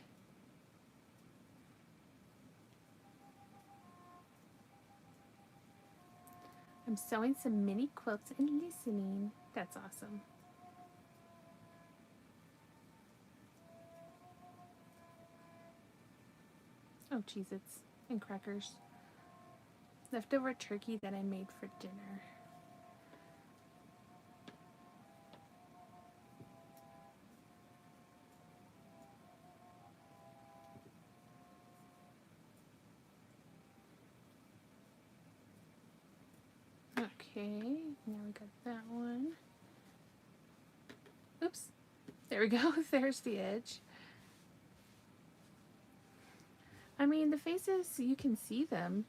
I'm sewing some mini quilts and listening. That's awesome. Oh, Cheez-Its and crackers. Leftover turkey that I made for dinner. Okay, now we got that one. Oops, there we go. There's the edge. I mean, the faces, you can see them.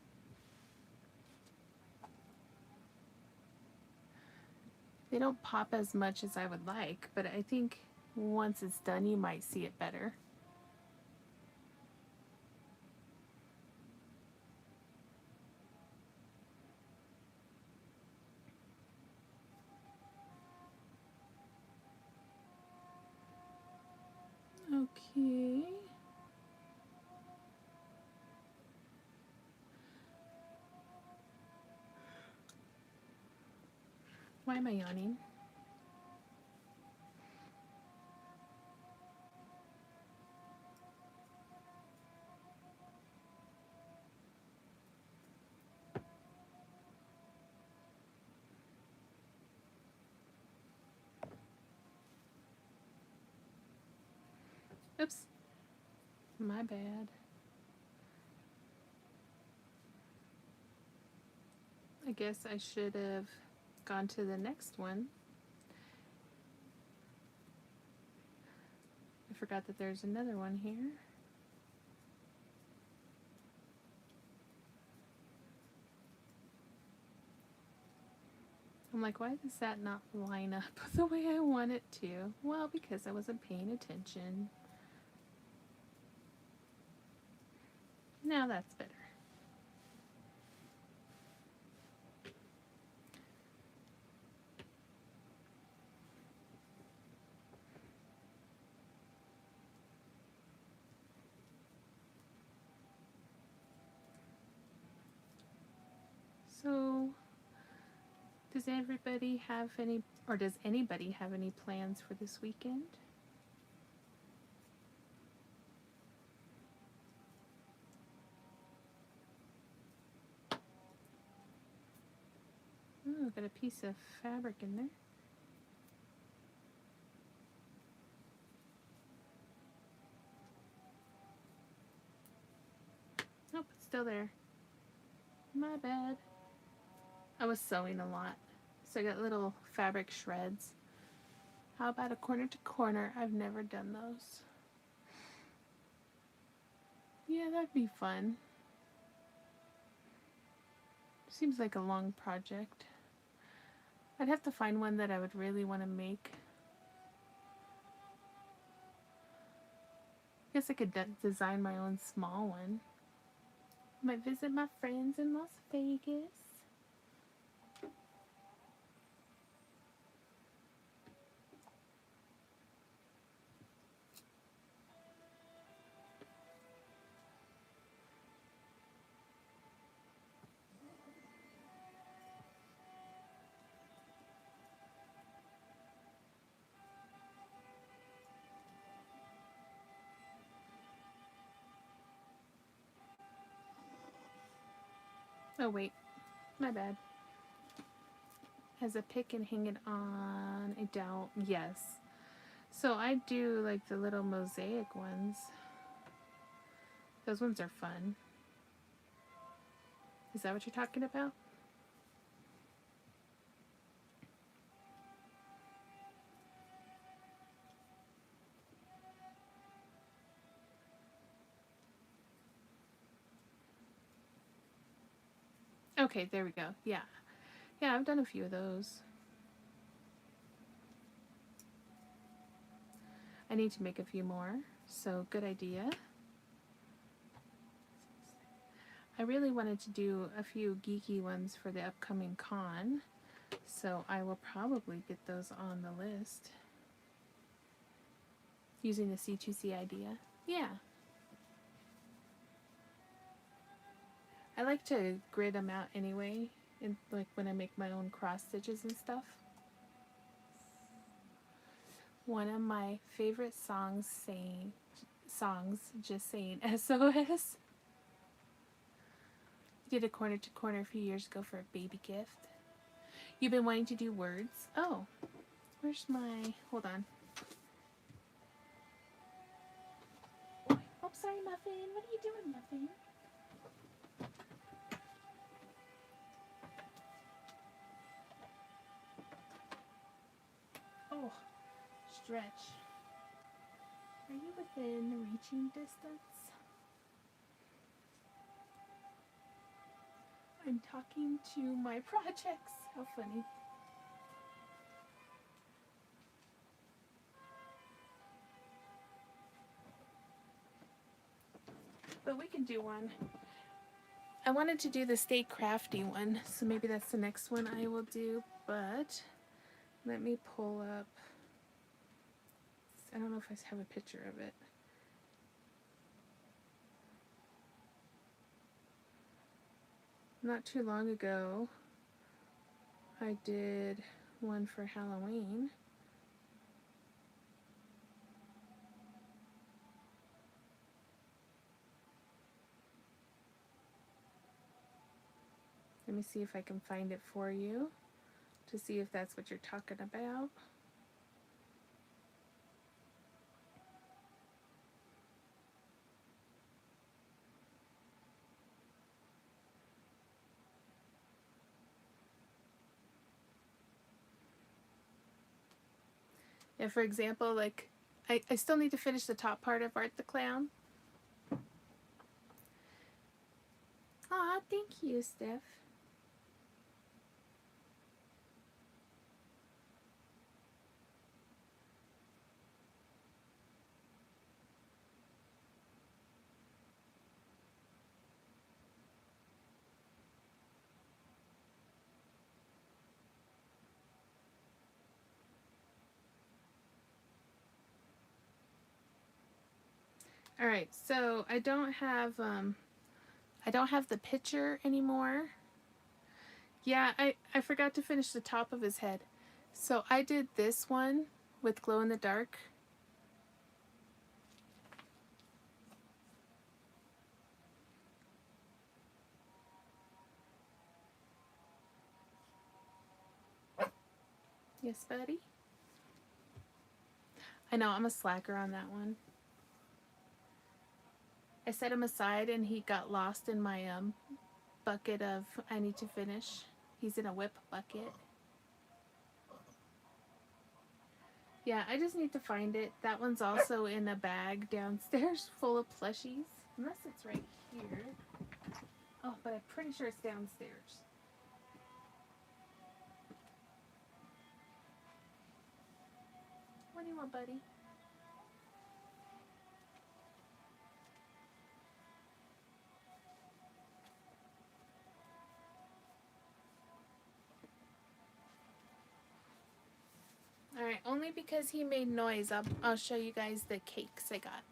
They don't pop as much as I would like, but I think once it's done, you might see it better. Okay. Why am I yawning? Oops. My bad. I guess I should have gone to the next one. I forgot that there's another one here. I'm like, why does that not line up the way I want it to? Well, because I wasn't paying attention. Now that's better. So, does everybody have any, or does anybody have any plans for this weekend? Oh, I've got a piece of fabric in there. Nope, it's still there. My bad. I was sewing a lot, so I got little fabric shreds. How about a corner to corner? I've never done those. Yeah, that'd be fun. Seems like a long project. I'd have to find one that I would really want to make. I guess I could design my own small one. Might visit my friends in Las Vegas. Oh wait, my bad. As a pick and hang it on a dowel. Yes. So I do like the little mosaic ones. Those ones are fun. Is that what you're talking about? Okay, there we go. Yeah. Yeah, I've done a few of those. I need to make a few more, so good idea. I really wanted to do a few geeky ones for the upcoming con, so I will probably get those on the list using the C2C idea. Yeah. I like to grid them out anyway, like when I make my own cross stitches and stuff. One of my favorite songs, just saying SOS. Did a corner to corner a few years ago for a baby gift. You've been wanting to do words. Oh, where's my, hold on. Oh, sorry, Muffin. What are you doing, Muffin? Oh, stretch. Are you within reaching distance? I'm talking to my projects. How funny. But we can do one. I wanted to do the Stay Crafty one, so maybe that's the next one I will do, but let me pull up. I don't know if I have a picture of it. Not too long ago, I did one for Halloween. Let me see if I can find it for you to see if that's what you're talking about. Yeah, for example, like I still need to finish the top part of Art the Clown. Aw, thank you, Steph. All right, so I don't have the picture anymore. Yeah, I forgot to finish the top of his head. So I did this one with glow in the dark. Yes, buddy? I know, I'm a slacker on that one. I set him aside and he got lost in my bucket of I need to finish. He's in a whip bucket. Yeah, I just need to find it. That one's also in a bag downstairs full of plushies. Unless it's right here. Oh, but I'm pretty sure it's downstairs. What do you want, buddy? Alright, only because he made noise, I'll show you guys the cakes I got.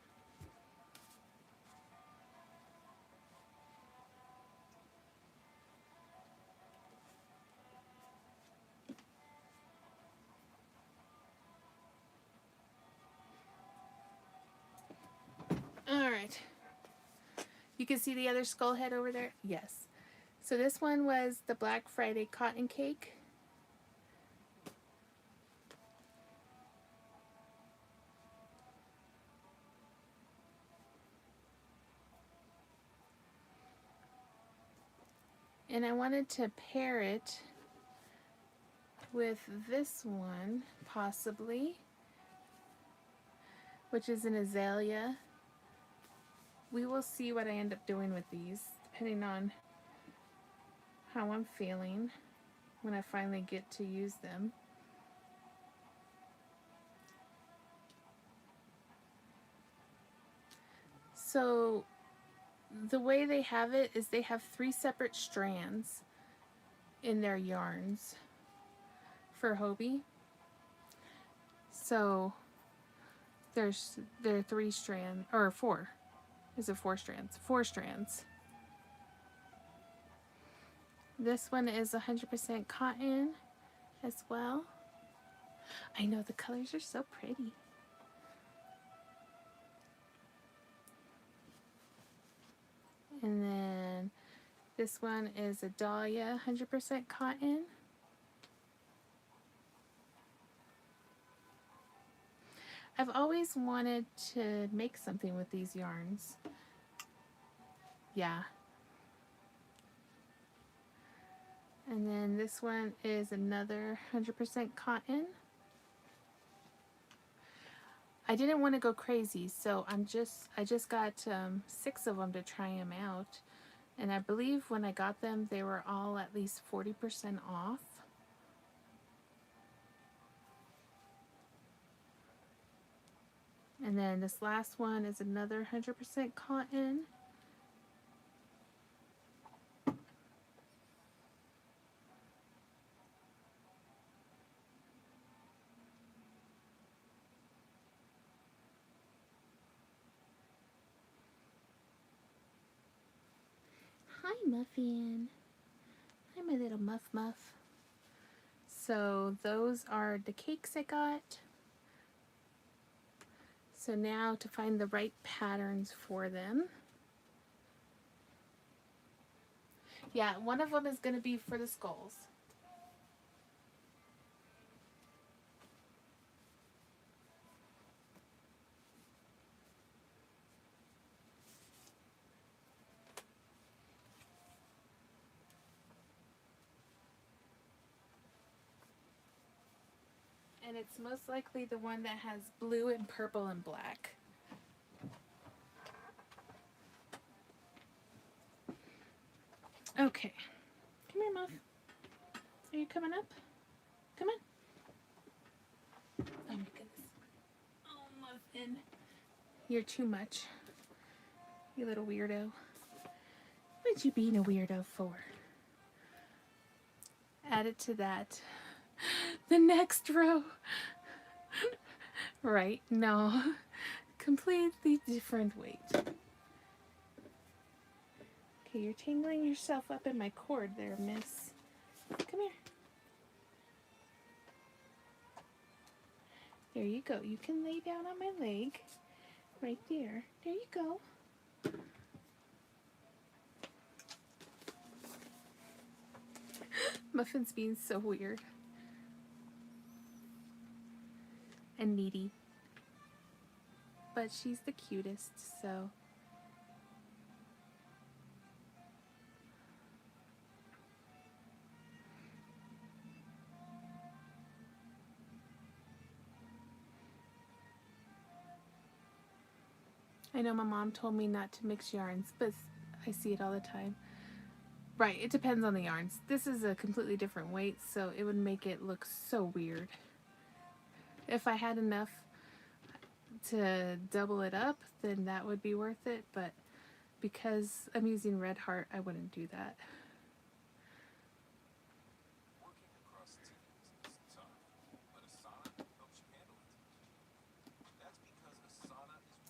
Alright. You can see the other skull head over there? Yes. So this one was the Black Friday cotton cake. And I wanted to pair it with this one, possibly, which is an azalea. We will see what I end up doing with these, depending on how I'm feeling when I finally get to use them. So the way they have it is they have 3 separate strands in their yarns for Hobie. So there are 3 strands, or 4. Is it 4 strands? 4 strands. This one is 100% cotton as well. I know, the colors are so pretty. And then this one is a Dahlia 100% cotton. I've always wanted to make something with these yarns. Yeah. And then this one is another 100% cotton. I didn't want to go crazy, so I just got 6 of them to try them out. And I believe when I got them, they were all at least 40% off. And then this last one is another 100% cotton. Hi, Muffin. Hi, my little muff. So those are the cakes I got. So now to find the right patterns for them. Yeah, one of them is going to be for the skulls. And it's most likely the one that has blue and purple and black. Okay. Come here, Muff. Are you coming up? Come on. Oh my goodness. Oh, Muffin. You're too much. You little weirdo. What you being a weirdo for? Add it to that. The next row. Right? No. Completely different weight. Okay, you're tangling yourself up in my cord there, miss. Come here. There you go. You can lay down on my leg. Right there. There you go. Muffin's being so weird. And needy. But she's the cutest, so... I know my mom told me not to mix yarns, but I see it all the time. Right, it depends on the yarns. This is a completely different weight, so it would make it look so weird. If I had enough to double it up, then that would be worth it, but because I'm using Red Heart, I wouldn't do that.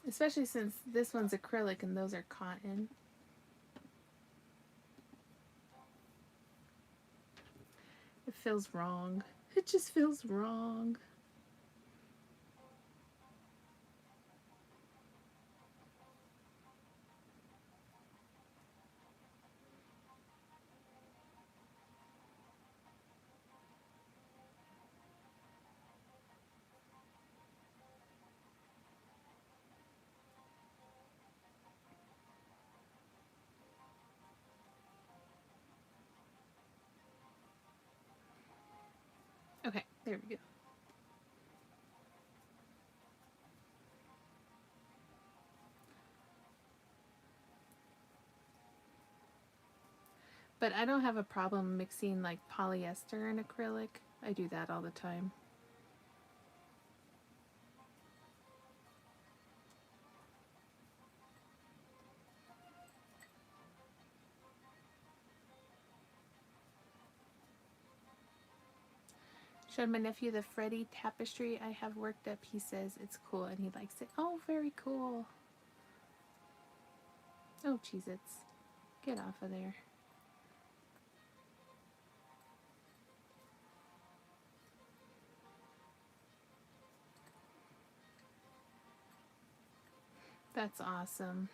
Especially since this one's acrylic and those are cotton. It feels wrong. It just feels wrong. Okay, there we go. But I don't have a problem mixing like polyester and acrylic. I do that all the time. Showed my nephew the Freddy tapestry I have worked up. He says it's cool and he likes it. Oh, very cool. Oh, Cheez-Its. Get off of there. That's awesome.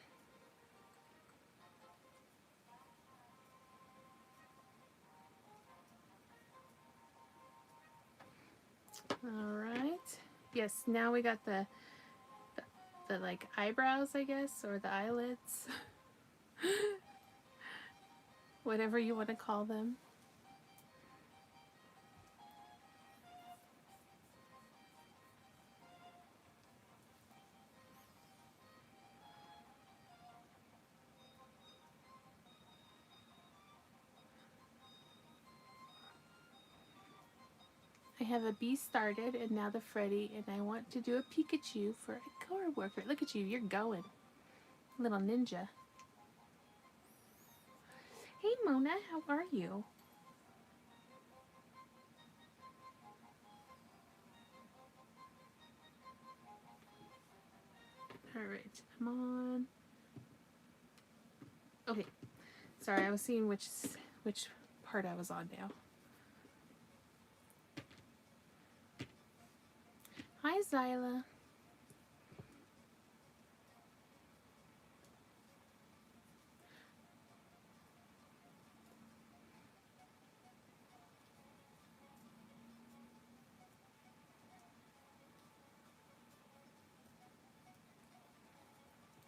All right. Yes, now we got the like eyebrows, I guess, or the eyelids. Whatever you want to call them. I have a bee started and now the Freddy, and I want to do a Pikachu for a cord worker. Look at you, you're going. Little ninja. Hey Mona, how are you? Alright, come on. Okay. Sorry, I was seeing which part I was on now. Hi Zyla.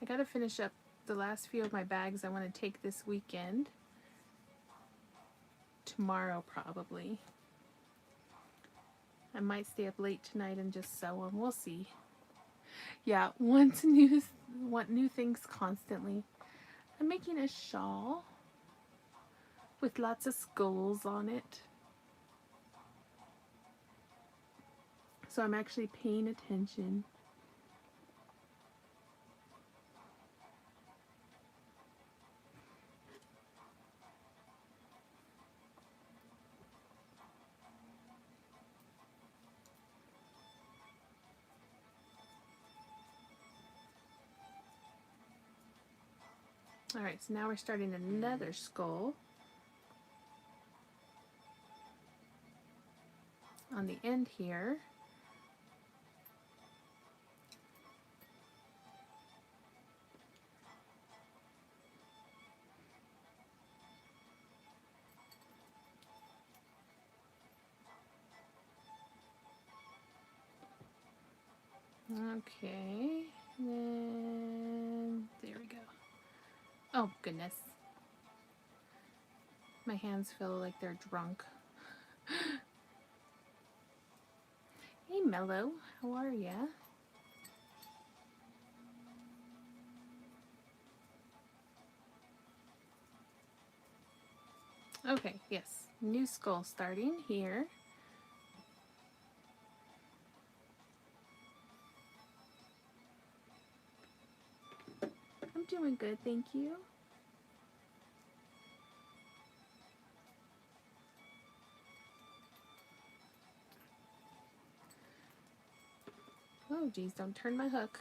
I gotta finish up the last few of my bags I want to take this weekend. Tomorrow probably. I might stay up late tonight and just sew them. We'll see. Yeah, want new things constantly. I'm making a shawl with lots of skulls on it. So I'm actually paying attention. Alright, so now we're starting another skull on the end here. Okay, then there we go. Oh goodness. My hands feel like they're drunk. Hey Mello, how are ya? Okay, yes. New skull starting here. I'm doing good, thank you. Oh geez, don't turn my hook.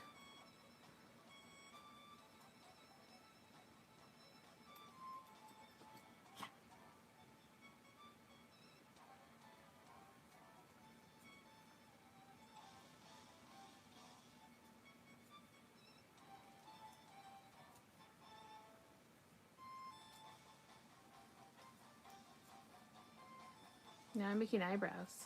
Now I'm making eyebrows.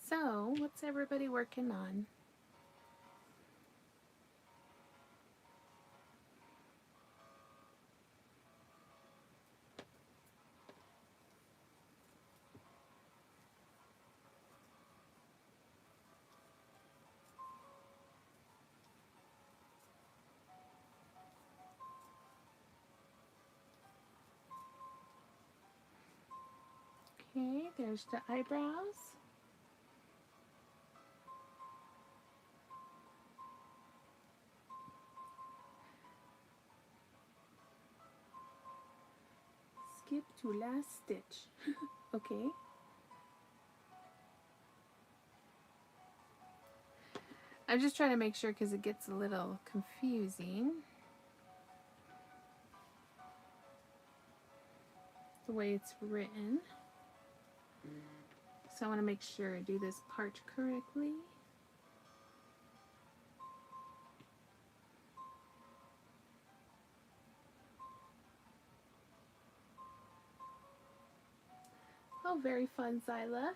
So, what's everybody working on? Okay, there's the eyebrows. Skip to last stitch. Okay. I'm just trying to make sure because it gets a little confusing the way it's written. So I want to make sure I do this part correctly. Oh, very fun, Zyla.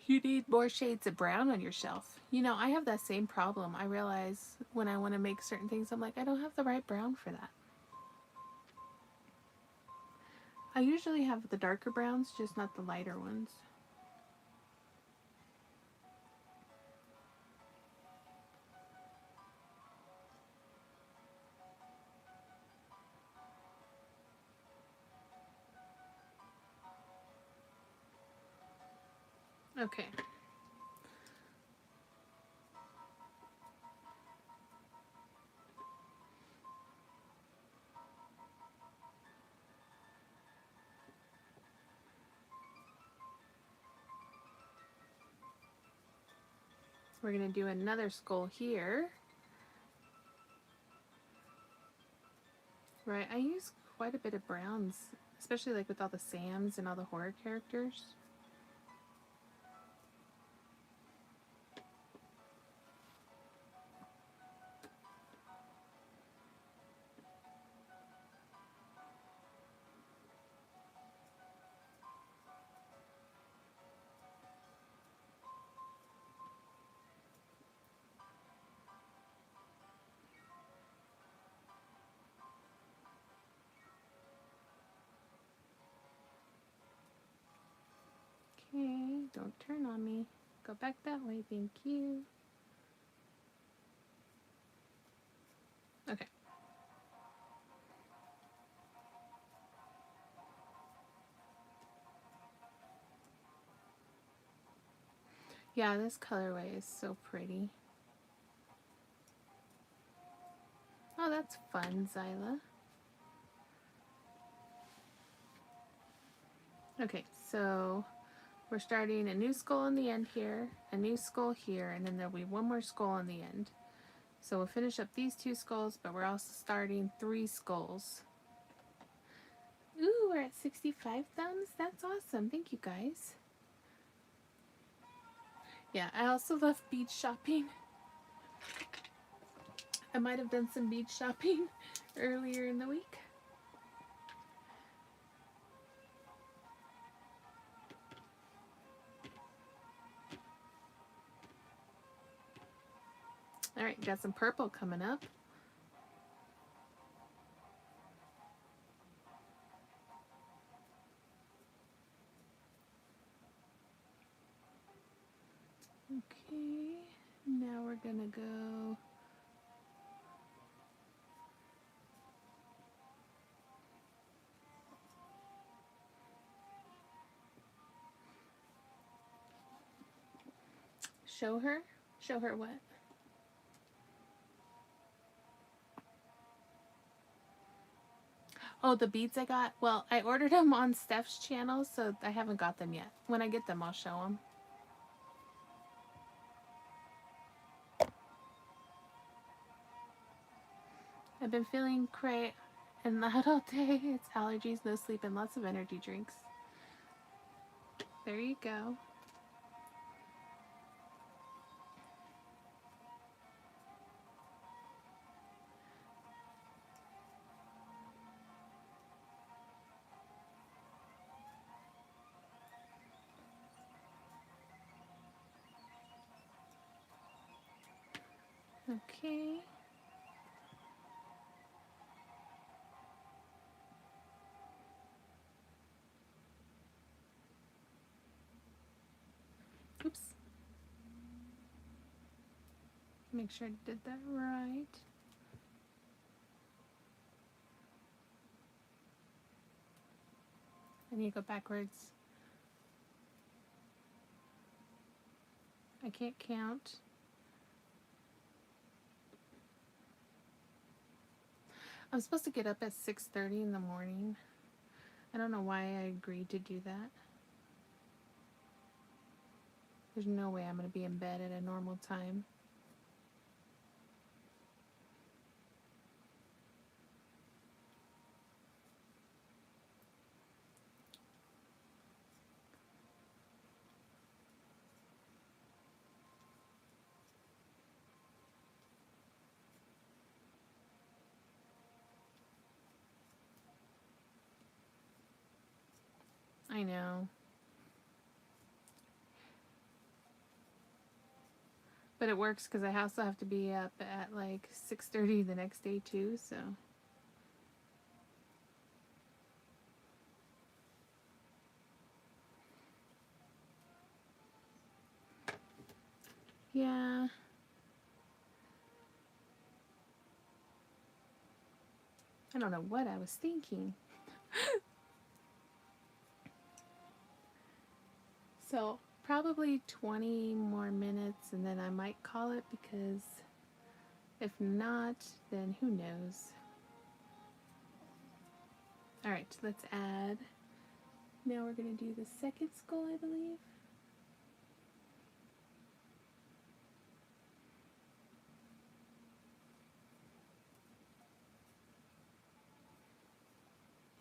You need more shades of brown on your shelf. You know, I have that same problem. I realize when I want to make certain things, I'm like, I don't have the right brown for that. I usually have the darker browns, just not the lighter ones. Okay. We're going to do another skull here. Right, I use quite a bit of browns, especially like with all the Sams and all the horror characters. Okay, don't turn on me. Go back that way, thank you. Okay. Yeah, this colorway is so pretty. Oh, that's fun, Zyla. Okay, so we're starting a new skull on the end here, a new skull here, and then there'll be one more skull on the end. So we'll finish up these two skulls, but we're also starting 3 skulls. Ooh, we're at 65 thumbs. That's awesome. Thank you, guys. Yeah, I also love beach shopping. I might have done some beach shopping earlier in the week. All right, got some purple coming up. Okay, now we're gonna go show her. Show her what? Oh, the beads I got? Well, I ordered them on Steph's channel, so I haven't got them yet. When I get them, I'll show them. I've been feeling cray and loud all day. It's allergies, no sleep, and lots of energy drinks. There you go. Okay. Oops. Make sure I did that right. I need to go backwards. I can't count. I'm supposed to get up at 6:30 in the morning. I don't know why I agreed to do that. There's no way I'm going to be in bed at a normal time. I know. But it works because I also have to be up at like 6:30 the next day too, so. Yeah. I don't know what I was thinking. So probably 20 more minutes and then I might call it, because if not, then who knows. Alright, let's add. Now we're going to do the second skull, I believe.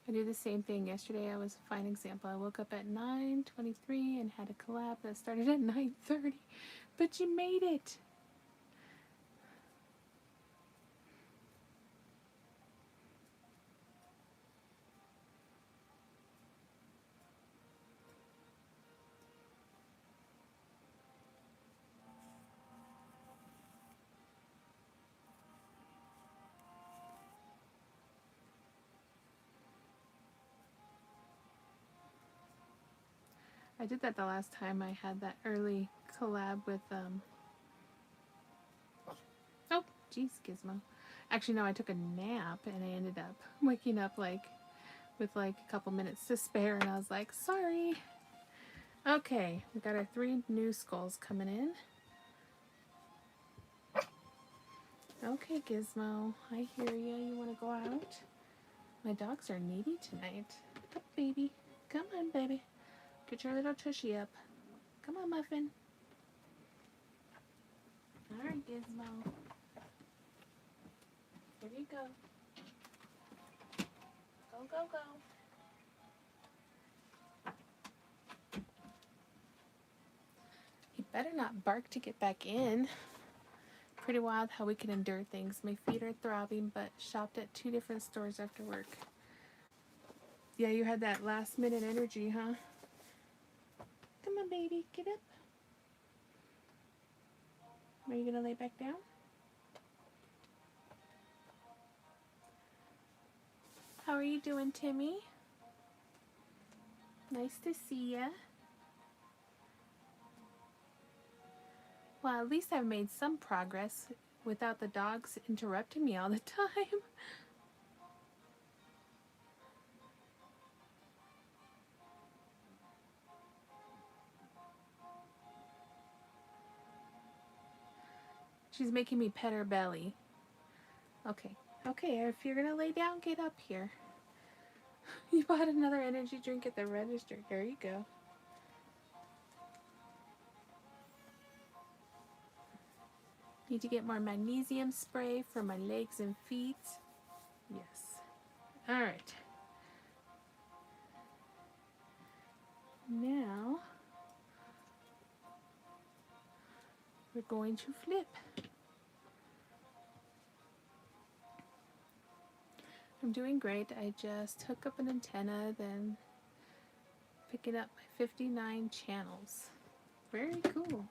I did the same thing yesterday. I was a fine example. I woke up at 9:23 and had a collab that started at 9:30. But you made it! I did that the last time I had that early collab with, oh, geez, Gizmo. Actually, no, I took a nap and I ended up waking up like with like a couple minutes to spare, and I was like, sorry. Okay, we got our 3 new skulls coming in. Okay, Gizmo, I hear ya. You want to go out? My dogs are needy tonight. Up, baby. Come on, baby. Get your little tushy up. Come on, Muffin. Alright, Gizmo. Here you go. Go, go, go. He better not bark to get back in. Pretty wild how we can endure things. My feet are throbbing, but shopped at 2 different stores after work. Yeah, you had that last minute energy, huh? Come on, baby. Get up. Are you going to lay back down? How are you doing, Timmy? Nice to see ya. Well, at least I've made some progress without the dogs interrupting me all the time. She's making me pet her belly. Okay. Okay, if you're going to lay down, get up here. You bought another energy drink at the register. There you go. Need to get more magnesium spray for my legs and feet. Yes. All right. Now we're going to flip. I'm doing great. I just hook up an antenna, then picking up my 59 channels. Very cool.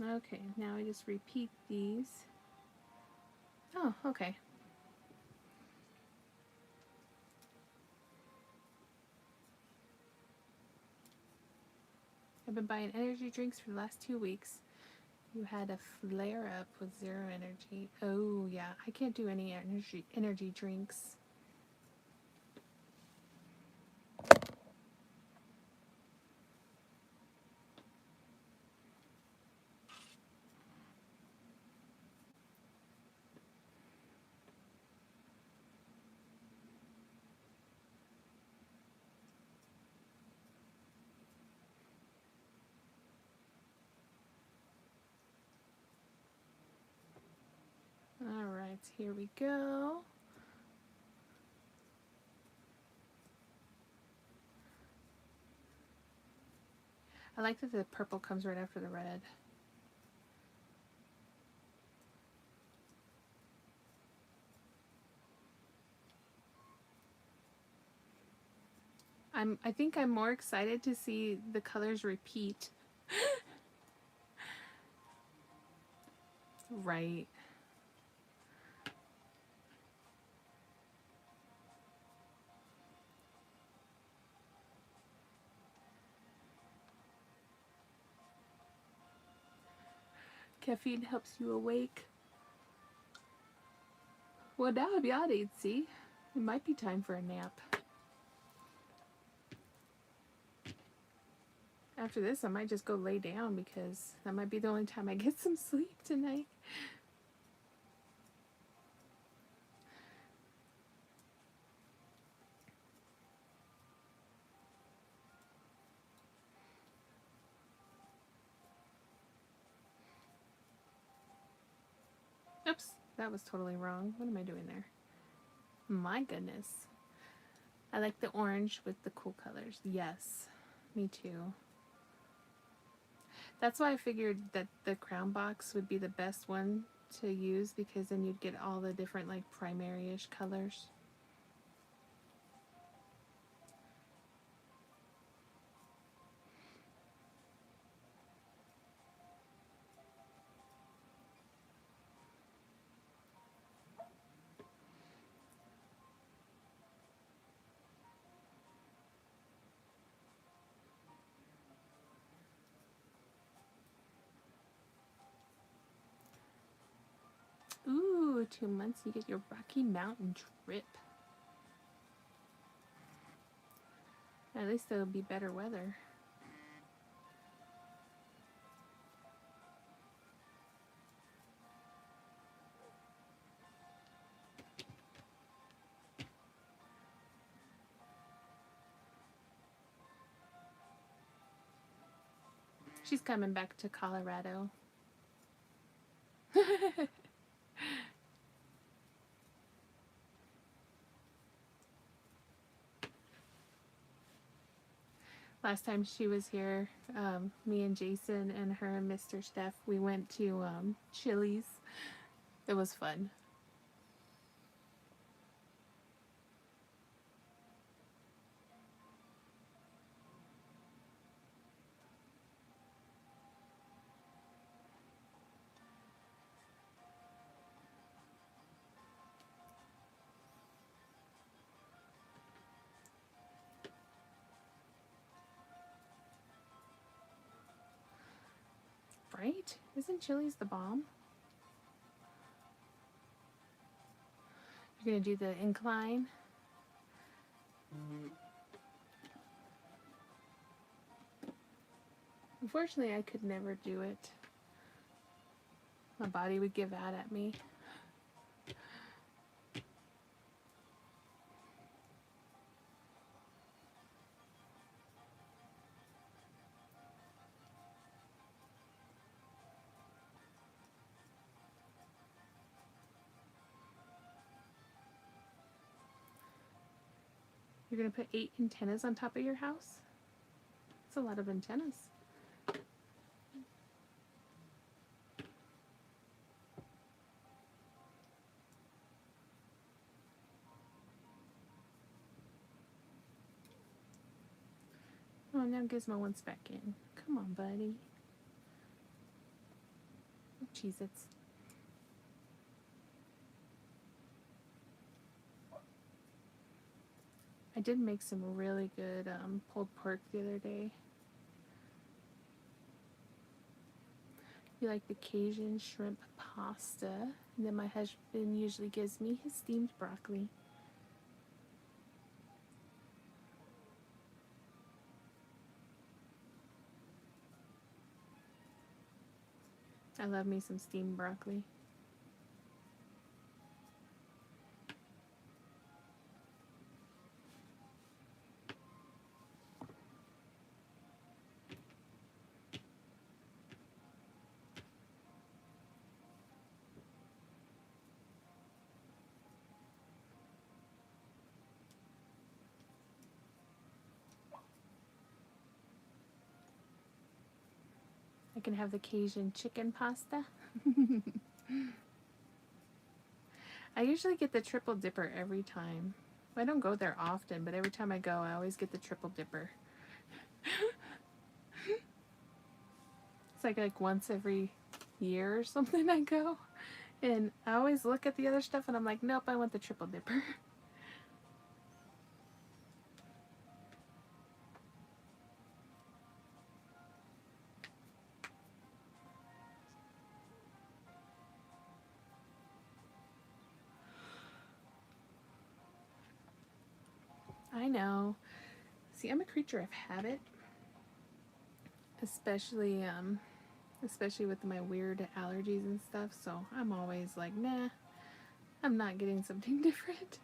Okay, now I just repeat these. Oh, okay. I've been buying energy drinks for the last 2 weeks. You had a flare up with 0 energy. Oh yeah, I can't do any energy drinks. All right, here we go. I like that the purple comes right after the red. I think I'm more excited to see the colors repeat. Right. Caffeine helps you awake. Well, now I'm yawning, see? It might be time for a nap. After this, I might just go lay down because that might be the only time I get some sleep tonight. Oops, that was totally wrong. What am I doing there? My goodness. I like the orange with the cool colors. Yes, me too. That's why I figured that the crown box would be the best one to use, because then you'd get all the different like primary-ish colors. Ooh, 2 months you get your Rocky Mountain trip. At least it'll be better weather. She's coming back to Colorado. Last time she was here, me and Jason and her and Mr. Steph, we went to Chili's. It was fun. Right? Isn't Chili's the bomb? You're gonna do the incline. Unfortunately, I could never do it. My body would give out at me. You're gonna put 8 antennas on top of your house? That's a lot of antennas. Oh, now Gizmo wants back in. Come on, buddy. Oh, Cheez-Its. I did make some really good pulled pork the other day. We like the Cajun shrimp pasta. And then my husband usually gives me his steamed broccoli. I love me some steamed broccoli. I can have the Cajun chicken pasta. I usually get the triple dipper every time. I don't go there often, but every time I go, I always get the triple dipper. It's like once every year or something I go. And I always look at the other stuff and I'm like, nope, I want the triple dipper. I know. See, I'm a creature of habit. Especially with my weird allergies and stuff, so I'm always like, nah, I'm not getting something different.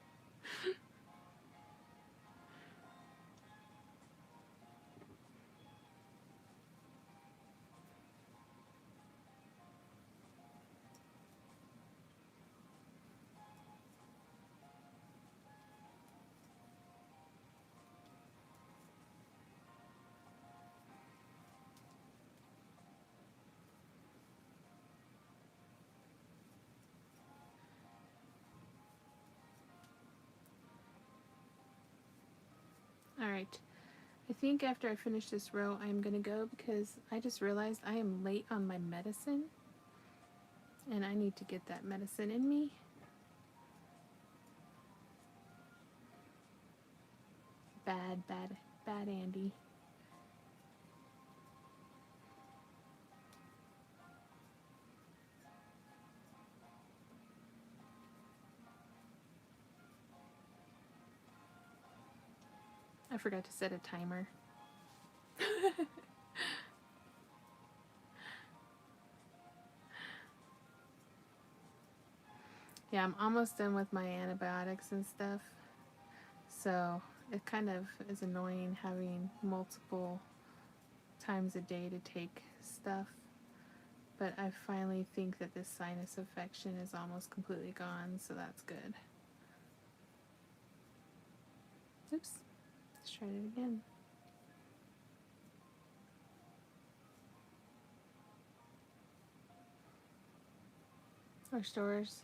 Alright, I think after I finish this row, I'm gonna go because I just realized I am late on my medicine and I need to get that medicine in me. Bad, bad, bad Andy. I forgot to set a timer. Yeah, I'm almost done with my antibiotics and stuff. So it kind of is annoying having multiple times a day to take stuff. But I finally think that this sinus infection is almost completely gone, so that's good. Oops. Let's try it again. Our stores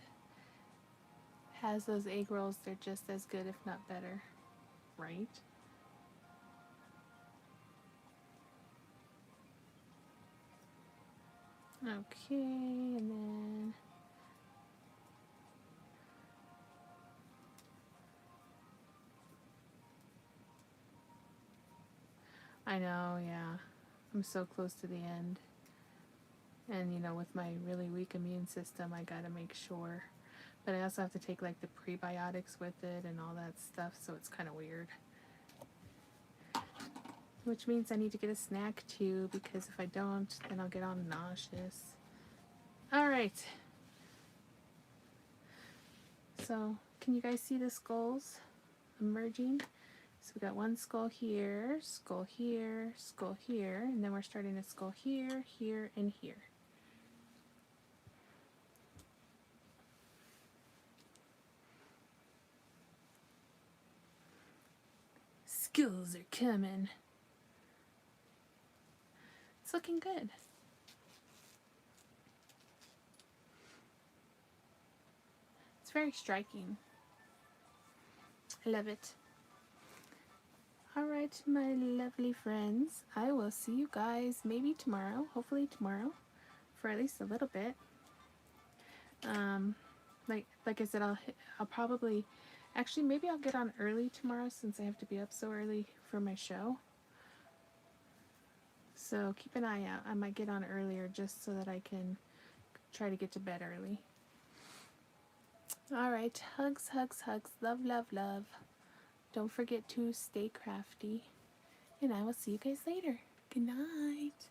has those egg rolls. They're just as good, if not better. Right? Okay, and then I know, yeah. I'm so close to the end. And you know, with my really weak immune system, I gotta make sure. But I also have to take like the prebiotics with it and all that stuff, so it's kind of weird. Which means I need to get a snack too, because if I don't, then I'll get all nauseous. Alright. So, can you guys see the skulls emerging? So we got one skull here, skull here, skull here, and then we're starting a skull here, here, and here. Skulls are coming. It's looking good. It's very striking. I love it. Alright, my lovely friends, I will see you guys maybe tomorrow, hopefully tomorrow, for at least a little bit. Like I said, I'll probably, actually maybe I'll get on early tomorrow since I have to be up so early for my show. So keep an eye out. I might get on earlier just so that I can try to get to bed early. Alright, hugs, hugs, hugs. Love, love, love. Don't forget to stay crafty. And I will see you guys later. Good night.